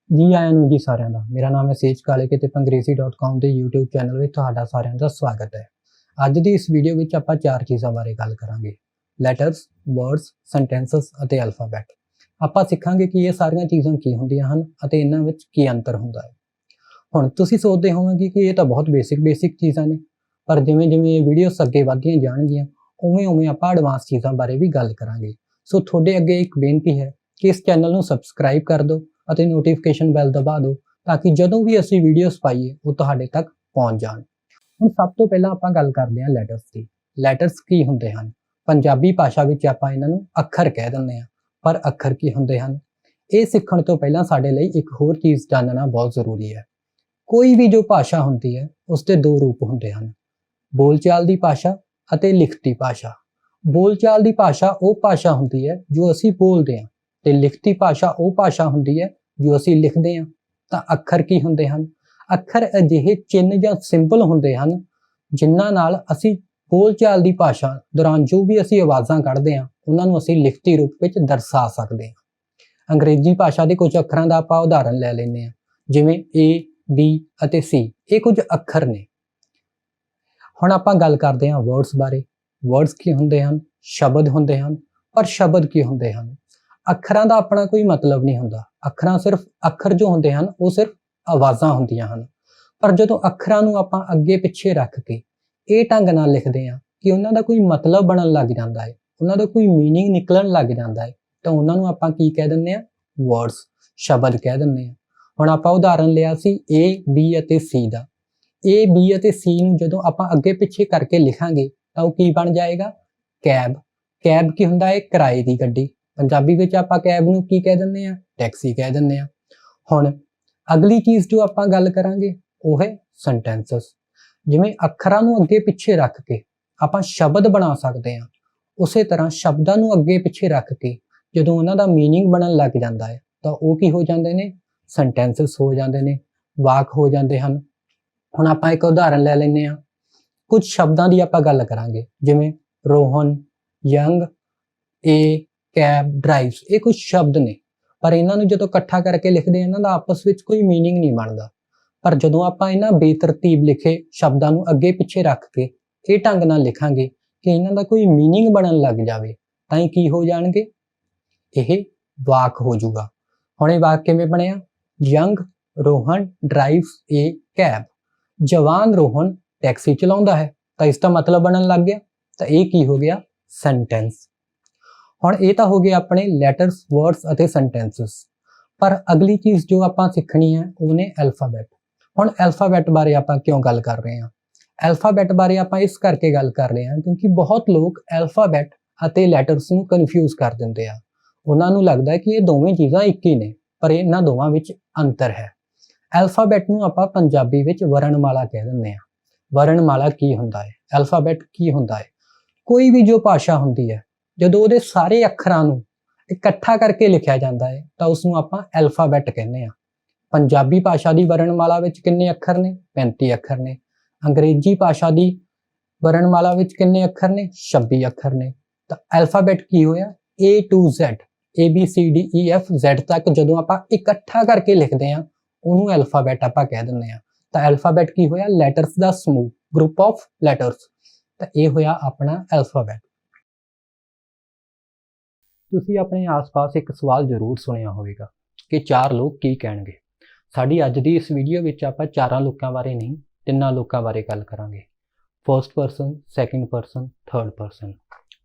ਜੀ ਆਇਆਂ ਨੂੰ ਜੀ ਸਾਰਿਆਂ ਦਾ। ਮੇਰਾ ਨਾਮ ਹੈ ਸੇਜ ਕਾਲੇਕੇ ਤੇ pangrezi.com ਦੇ YouTube ਚੈਨਲ ਵਿੱਚ ਤੁਹਾਡਾ ਸਾਰਿਆਂ ਦਾ ਸਵਾਗਤ ਹੈ। ਅੱਜ ਦੀ ਇਸ ਵੀਡੀਓ ਵਿੱਚ ਆਪਾਂ ਚਾਰ ਚੀਜ਼ਾਂ ਬਾਰੇ ਗੱਲ ਕਰਾਂਗੇ: ਲੈਟਰਸ, ਵਰਡਸ, ਸੈਂਟੈਂਸਸ ਅਤੇ ਅਲਫਾਬੈਟ। ਆਪਾਂ ਸਿੱਖਾਂਗੇ ਕਿ ਇਹ ਸਾਰੀਆਂ ਚੀਜ਼ਾਂ ਕੀ ਹੁੰਦੀਆਂ ਹਨ ਅਤੇ ਇਹਨਾਂ ਵਿੱਚ ਕੀ ਅੰਤਰ ਹੁੰਦਾ ਹੈ। ਹੁਣ ਤੁਸੀਂ ਸੋਚਦੇ ਹੋਵੋਗੇ ਕਿ ਇਹ ਤਾਂ ਬਹੁਤ ਬੇਸਿਕ ਚੀਜ਼ਾਂ ਨੇ, ਪਰ ਜਿਵੇਂ-ਜਿਵੇਂ ਇਹ ਵੀਡੀਓਸ ਅੱਗੇ ਵਧਦੀਆਂ ਜਾਣਗੀਆਂ ਉਵੇਂ-ਉਵੇਂ ਆਪਾਂ ਐਡਵਾਂਸ ਚੀਜ਼ਾਂ ਬਾਰੇ ਵੀ ਗੱਲ ਕਰਾਂਗੇ। ਸੋ ਤੁਹਾਡੇ ਅੱਗੇ ਇੱਕ ਬੇਨਤੀ ਹੈ ਕਿ ਇਸ ਚੈਨਲ ਨੂੰ ਸਬਸਕ੍ਰਾਈਬ ਕਰ ਦਿਓ ਅਤੇ ਨੋਟੀਫਿਕੇਸ਼ਨ ਬੈਲ ਦਬਾ ਦਿਓ ਤਾਂ ਕਿ ਜਦੋਂ ਵੀ ਅਸੀਂ ਵੀਡੀਓਸ ਪਾਈਏ ਉਹ ਤੁਹਾਡੇ ਤੱਕ ਪਹੁੰਚ ਜਾਣ। ਹੁਣ ਸਭ ਤੋਂ ਪਹਿਲਾਂ ਆਪਾਂ ਗੱਲ ਕਰਦੇ ਹਾਂ ਲੈਟਰਸ ਦੀ। ਲੈਟਰਸ ਕੀ ਹੁੰਦੇ ਹਨ? ਪੰਜਾਬੀ ਭਾਸ਼ਾ ਵਿੱਚ ਆਪਾਂ ਇਹਨਾਂ ਨੂੰ ਅੱਖਰ ਕਹਿ ਦਿੰਦੇ ਹਾਂ, ਪਰ ਅੱਖਰ ਕੀ ਹੁੰਦੇ ਹਨ ਇਹ ਸਿੱਖਣ ਤੋਂ ਪਹਿਲਾਂ ਸਾਡੇ ਲਈ ਇੱਕ ਹੋਰ ਚੀਜ਼ ਜਾਣਨਾ ਬਹੁਤ ਜ਼ਰੂਰੀ ਹੈ। ਕੋਈ ਵੀ ਜੋ ਭਾਸ਼ਾ ਹੁੰਦੀ ਹੈ ਉਸ ਦੇ ਦੋ ਰੂਪ ਹੁੰਦੇ ਹਨ: ਬੋਲਚਾਲ ਦੀ ਭਾਸ਼ਾ ਅਤੇ ਲਿਖਤੀ ਭਾਸ਼ਾ। ਬੋਲਚਾਲ ਦੀ ਭਾਸ਼ਾ ਉਹ ਭਾਸ਼ਾ ਹੁੰਦੀ ਹੈ ਜੋ ਅਸੀਂ ਬੋਲਦੇ ਹਾਂ ਤੇ ਲਿਖਤੀ ਭਾਸ਼ਾ ਉਹ ਭਾਸ਼ਾ ਹੁੰਦੀ ਹੈ ਜੋ ਅਸੀਂ ਲਿਖਦੇ ਹਾਂ। ਤਾਂ ਅੱਖਰ ਕੀ ਹੁੰਦੇ ਹਨ? ਅੱਖਰ ਅਜਿਹੇ ਚਿੰਨ੍ਹ ਜਾਂ ਸਿੰਬਲ ਹੁੰਦੇ ਹਨ ਜਿਨ੍ਹਾਂ ਨਾਲ ਅਸੀਂ ਬੋਲਚਾਲ ਦੀ ਭਾਸ਼ਾ ਦੌਰਾਨ ਜੋ ਵੀ ਅਸੀਂ ਆਵਾਜ਼ਾਂ ਕੱਢਦੇ ਹਾਂ ਉਹਨਾਂ ਨੂੰ ਅਸੀਂ ਲਿਖਤੀ ਰੂਪ ਵਿੱਚ ਦਰਸਾ ਸਕਦੇ ਹਾਂ। ਅੰਗਰੇਜ਼ੀ ਭਾਸ਼ਾ ਦੇ ਕੁਝ ਅੱਖਰਾਂ ਦਾ ਆਪਾਂ ਉਦਾਹਰਨ ਲੈ ਲੈਂਦੇ ਹਾਂ, ਜਿਵੇਂ A, B ਅਤੇ C। ਇਹ ਕੁਝ ਅੱਖਰ ਨੇ। ਹੁਣ ਆਪਾਂ ਗੱਲ ਕਰਦੇ ਹਾਂ ਵਰਡਸ ਬਾਰੇ। ਵਰਡਸ ਕੀ ਹੁੰਦੇ ਹਨ? ਸ਼ਬਦ ਹੁੰਦੇ ਹਨ। ਪਰ ਸ਼ਬਦ ਕੀ ਹੁੰਦੇ ਹਨ? ਅੱਖਰਾਂ ਦਾ ਆਪਣਾ ਕੋਈ ਮਤਲਬ ਨਹੀਂ ਹੁੰਦਾ। ਅੱਖਰ ਜੋ ਹੁੰਦੇ ਹਨ ਉਹ ਸਿਰਫ ਆਵਾਜ਼ਾਂ ਹੁੰਦੀਆਂ ਹਨ। ਪਰ ਜਦੋਂ ਅੱਖਰਾਂ ਨੂੰ ਆਪਾਂ ਅੱਗੇ ਪਿੱਛੇ ਰੱਖ ਕੇ ਇਹ ਢੰਗ ਨਾਲ ਲਿਖਦੇ ਹਾਂ ਕਿ ਉਹਨਾਂ ਦਾ ਕੋਈ ਮਤਲਬ ਬਣਨ ਲੱਗ ਜਾਂਦਾ ਹੈ, ਉਹਨਾਂ ਦਾ ਕੋਈ ਮੀਨਿੰਗ ਨਿਕਲਣ ਲੱਗ ਜਾਂਦਾ ਹੈ, ਤਾਂ ਉਹਨਾਂ ਨੂੰ ਆਪਾਂ ਕੀ ਕਹਿ ਦਿੰਦੇ ਹਾਂ? ਵਰਡਸ, ਸ਼ਬਦ ਕਹਿ ਦਿੰਦੇ ਹਾਂ। ਹੁਣ ਆਪਾਂ ਉਦਾਹਰਨ ਲਿਆ ਸੀ A, B ਅਤੇ C ਦਾ। A, B ਅਤੇ C ਨੂੰ ਜਦੋਂ ਆਪਾਂ ਅੱਗੇ ਪਿੱਛੇ ਕਰਕੇ ਲਿਖਾਂਗੇ ਤਾਂ ਉਹ ਕੀ ਬਣ ਜਾਏਗਾ? ਕੈਬ। ਕੈਬ ਕੀ ਹੁੰਦਾ ਹੈ? ਕਿਰਾਏ ਦੀ ਗੱਡੀ। ਪੰਜਾਬੀ ਵਿੱਚ ਆਪਾਂ ਕੈਬ ਨੂੰ ਕੀ ਕਹਿ ਦਿੰਦੇ ਹਾਂ? ਟੈਕਸੀ ਕਹਿ ਦਿੰਦੇ ਹਾਂ। ਹੁਣ ਅਗਲੀ ਚੀਜ਼ ਜੋ ਆਪਾਂ ਗੱਲ ਕਰਾਂਗੇ ਉਹ ਹੈ ਸੈਂਟੈਂਸਸ। ਜਿਵੇਂ ਅੱਖਰਾਂ ਨੂੰ ਅੱਗੇ ਪਿੱਛੇ ਰੱਖ ਕੇ ਆਪਾਂ ਸ਼ਬਦ ਬਣਾ ਸਕਦੇ ਹਾਂ, ਉਸੇ ਤਰ੍ਹਾਂ ਸ਼ਬਦਾਂ ਨੂੰ ਅੱਗੇ ਪਿੱਛੇ ਰੱਖ ਕੇ ਜਦੋਂ ਉਹਨਾਂ ਦਾ ਮੀਨਿੰਗ ਬਣਨ ਲੱਗ ਜਾਂਦਾ ਹੈ ਤਾਂ ਉਹ ਕੀ ਹੋ ਜਾਂਦੇ ਨੇ? ਸੈਂਟੈਂਸਸ ਹੋ ਜਾਂਦੇ ਨੇ, ਵਾਕ ਹੋ ਜਾਂਦੇ ਹਨ। ਹੁਣ ਆਪਾਂ ਇੱਕ ਉਦਾਹਰਨ ਲੈ ਲੈਂਦੇ ਹਾਂ। ਕੁਝ ਸ਼ਬਦਾਂ ਦੀ ਆਪਾਂ ਗੱਲ ਕਰਾਂਗੇ, ਜਿਵੇਂ ਰੋਹਨ, ਯੰਗ, ਏ, ਕੈਬ, ਡਰਾਈਵਸ। ਇਹ ਕੁਝ ਸ਼ਬਦ ਨੇ, ਪਰ ਇਹਨਾਂ ਨੂੰ ਜਦੋਂ ਇਕੱਠਾ ਕਰਕੇ ਲਿਖਦੇ ਹਾਂ ਇਹਨਾਂ ਦਾ ਆਪਸ ਵਿੱਚ ਕੋਈ ਮੀਨਿੰਗ ਨਹੀਂ ਬਣਦਾ। ਪਰ ਜਦੋਂ ਆਪਾਂ ਇਹਨਾਂ ਬੇਤਰਤੀਬ ਲਿਖੇ ਸ਼ਬਦਾਂ ਨੂੰ ਅੱਗੇ ਪਿੱਛੇ ਰੱਖ ਕੇ ਇਹ ਢੰਗ ਨਾਲ ਲਿਖਾਂਗੇ ਕਿ ਇਹਨਾਂ ਦਾ ਕੋਈ ਮੀਨਿੰਗ ਬਣਨ ਲੱਗ ਜਾਵੇ ਤਾਂ ਇਹ ਕੀ ਹੋ ਜਾਣਗੇ? ਇਹ ਵਾਕ ਹੋ ਜਾਊਗਾ। ਹੁਣ ਇਹ ਵਾਕ ਕਿਵੇਂ ਬਣਿਆ? ਯੰਗ ਰੋਹਨ ਡਰਾਈਵਸ ਏ ਕੈਬ। ਜਵਾਨ ਰੋਹਨ ਟੈਕਸੀ ਚਲਾਉਂਦਾ ਹੈ, ਤਾਂ ਇਸ ਦਾ ਮਤਲਬ ਬਣਨ ਲੱਗ ਗਿਆ। ਤਾਂ ਇਹ ਕੀ ਹੋ ਗਿਆ? ਸੈਂਟੈਂਸ। ਹੁਣ ਇਹ ਤਾਂ ਹੋ ਗਏ ਆਪਣੇ ਲੈਟਰਸ, ਵਰਡਸ ਅਤੇ ਸੈਂਟੈਂਸਸ। ਪਰ ਅਗਲੀ ਚੀਜ਼ ਜੋ ਆਪਾਂ ਸਿੱਖਣੀ ਹੈ ਉਹ ਨੇ ਐਲਫਾਬੈਟ। ਹੁਣ ਐਲਫਾਬੈਟ ਬਾਰੇ ਆਪਾਂ ਕਿਉਂ ਗੱਲ ਕਰ ਰਹੇ ਹਾਂ? ਐਲਫਾਬੈਟ ਬਾਰੇ ਆਪਾਂ ਇਸ ਕਰਕੇ ਗੱਲ ਕਰ ਰਹੇ ਹਾਂ ਕਿਉਂਕਿ ਬਹੁਤ ਲੋਕ ਐਲਫਾਬੈਟ ਅਤੇ ਲੈਟਰਸ ਨੂੰ ਕਨਫਿਊਜ਼ ਕਰ ਦਿੰਦੇ ਆ। ਉਹਨਾਂ ਨੂੰ ਲੱਗਦਾ ਹੈ ਕਿ ਇਹ ਦੋਵੇਂ ਚੀਜ਼ਾਂ ਇੱਕ ਹੀ ਨੇ, ਪਰ ਇਹਨਾਂ ਦੋਵਾਂ ਵਿੱਚ ਅੰਤਰ ਹੈ। ਐਲਫਾਬੈਟ ਨੂੰ ਆਪਾਂ ਪੰਜਾਬੀ ਵਿੱਚ ਵਰਣਮਾਲਾ ਕਹਿ ਦਿੰਦੇ ਹਾਂ। ਵਰਣਮਾਲਾ ਕੀ ਹੁੰਦਾ ਹੈ? ਐਲਫਾਬੈਟ ਕੀ ਹੁੰਦਾ ਹੈ? ਕੋਈ ਵੀ ਜੋ ਭਾਸ਼ਾ ਹੁੰਦੀ ਹੈ ਜਦੋਂ ਉਹਦੇ ਸਾਰੇ ਅੱਖਰਾਂ ਨੂੰ ਇਕੱਠਾ ਕਰਕੇ ਲਿਖਿਆ ਜਾਂਦਾ ਹੈ ਤਾਂ ਉਸ ਨੂੰ ਆਪਾਂ ਐਲਫਾਬੈਟ ਕਹਿੰਦੇ ਹਾਂ। ਪੰਜਾਬੀ ਭਾਸ਼ਾ ਦੀ ਵਰਣਮਾਲਾ ਵਿੱਚ ਕਿੰਨੇ ਅੱਖਰ ਨੇ? 35 ਅੱਖਰ ਨੇ। ਅੰਗਰੇਜ਼ੀ ਭਾਸ਼ਾ ਦੀ ਵਰਣਮਾਲਾ ਵਿੱਚ ਕਿੰਨੇ ਅੱਖਰ ਨੇ? 26 ਅੱਖਰ ਨੇ। ਤਾਂ ਐਲਫਾਬੈਟ ਕੀ ਹੋਇਆ? A to Z, ABCDEFZ ਤੱਕ ਜਦੋਂ ਆਪਾਂ ਇਕੱਠਾ ਕਰਕੇ ਲਿਖਦੇ ਹਾਂ ਉਹਨੂੰ ਐਲਫਾਬੈਟ ਆਪਾਂ ਕਹਿ ਦਿੰਦੇ ਹਾਂ। ਤਾਂ ਐਲਫਾਬੈਟ ਕੀ ਹੋਇਆ? ਲੈਟਰਸ ਦਾ ਸਮੂਹ, ਗਰੁੱਪ ਆਫ ਲੈਟਰਸ। ਤਾਂ ਇਹ ਹੋਇਆ ਆਪਣਾ ਐਲਫਾਬੈਟ। ਤੁਸੀਂ ਆਪਣੇ ਆਸ-ਪਾਸ ਇੱਕ ਸਵਾਲ ਜ਼ਰੂਰ ਸੁਣਿਆ ਹੋਵੇਗਾ ਕਿ ਚਾਰ ਲੋਕ ਕੀ ਕਹਿਣਗੇ। ਸਾਡੀ ਅੱਜ ਦੀ ਇਸ ਵੀਡੀਓ ਵਿੱਚ ਆਪਾਂ ਚਾਰਾਂ ਲੋਕਾਂ ਬਾਰੇ ਨਹੀਂ, ਤਿੰਨਾਂ ਲੋਕਾਂ ਬਾਰੇ ਗੱਲ ਕਰਾਂਗੇ: first person, second person, third person.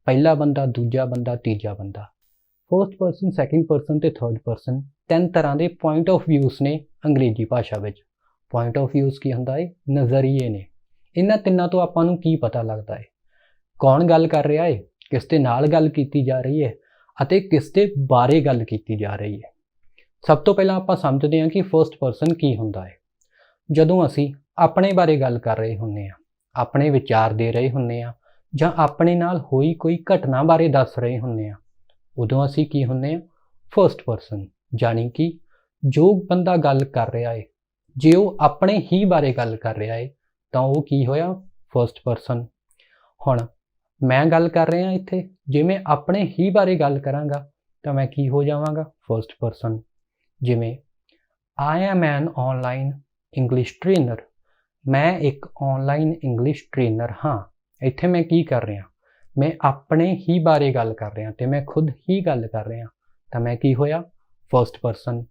ਪਹਿਲਾ ਬੰਦਾ, ਦੂਜਾ ਬੰਦਾ, ਤੀਜਾ ਬੰਦਾ। ਫਰਸਟ ਪਰਸਨ, ਸੈਕਿੰਡ ਪਰਸਨ ਤੇ ਥਰਡ ਪਰਸਨ ਤਿੰਨ ਤਰ੍ਹਾਂ ਦੇ ਪੁਆਇੰਟ ਆਫ ਵਿਊਜ਼ ਨੇ ਅੰਗਰੇਜ਼ੀ ਭਾਸ਼ਾ ਵਿੱਚ। ਪੁਆਇੰਟ ਆਫ ਵਿਊਜ਼ ਕੀ ਹੁੰਦਾ ਹੈ? ਨਜ਼ਰੀਏ ਨੇ। ਇਹਨਾਂ ਤਿੰਨਾਂ ਤੋਂ ਆਪਾਂ ਨੂੰ ਕੀ ਪਤਾ ਲੱਗਦਾ ਹੈ? ਕੌਣ ਗੱਲ ਕਰ ਰਿਹਾ ਹੈ, ਕਿਸ ਦੇ ਨਾਲ ਗੱਲ ਕੀਤੀ ਜਾ ਰਹੀ ਹੈ ਅਤੇ ਕਿਸ ਦੇ ਬਾਰੇ ਗੱਲ ਕੀਤੀ ਜਾ ਰਹੀ ਹੈ। ਸਭ ਤੋਂ ਪਹਿਲਾਂ ਆਪਾਂ ਸਮਝਦੇ ਹਾਂ ਕਿ ਫਰਸਟ ਪਰਸਨ ਕੀ ਹੁੰਦਾ ਹੈ। ਜਦੋਂ ਅਸੀਂ ਆਪਣੇ ਬਾਰੇ ਗੱਲ ਕਰ ਰਹੇ ਹੁੰਦੇ ਹਾਂ, ਆਪਣੇ ਵਿਚਾਰ ਦੇ ਰਹੇ ਹੁੰਦੇ ਹਾਂ ਜਾਂ ਆਪਣੇ ਨਾਲ ਹੋਈ ਕੋਈ ਘਟਨਾ ਬਾਰੇ ਦੱਸ ਰਹੇ ਹੁੰਦੇ ਹਾਂ, ਉਦੋਂ ਅਸੀਂ ਕੀ ਹੁੰਦੇ ਹਾਂ? First person. ਜਾਣੀ ਕਿ ਜੋ ਬੰਦਾ ਗੱਲ ਕਰ ਰਿਹਾ ਹੈ ਜੇ ਉਹ ਆਪਣੇ ਹੀ ਬਾਰੇ ਗੱਲ ਕਰ ਰਿਹਾ ਹੈ ਤਾਂ ਉਹ ਕੀ ਹੋਇਆ? First person. ਹੁਣ ਮੈਂ ਗੱਲ ਕਰ ਰਿਹਾ ਇੱਥੇ, ਜੇ ਮੈਂ ਆਪਣੇ ਹੀ ਬਾਰੇ ਗੱਲ ਕਰਾਂਗਾ ਤਾਂ ਮੈਂ ਕੀ ਹੋ ਜਾਵਾਂਗਾ? First person. ਜਿਵੇਂ I am an online English trainer. मैं एक ऑनलाइन इंग्लिश ट्रेनर हाँ। ਇੱਥੇ ਮੈਂ ਕੀ ਕਰ ਰਿਹਾ, ਮੈਂ ਆਪਣੇ ਹੀ ਬਾਰੇ ਗੱਲ ਕਰ ਰਿਹਾ ਤੇ ਮੈਂ ਖੁਦ ਹੀ ਗੱਲ ਕਰ ਰਿਹਾ, ਤਾਂ ਮੈਂ ਕੀ ਹੋਇਆ ਫਸਟ ਪਰਸਨ।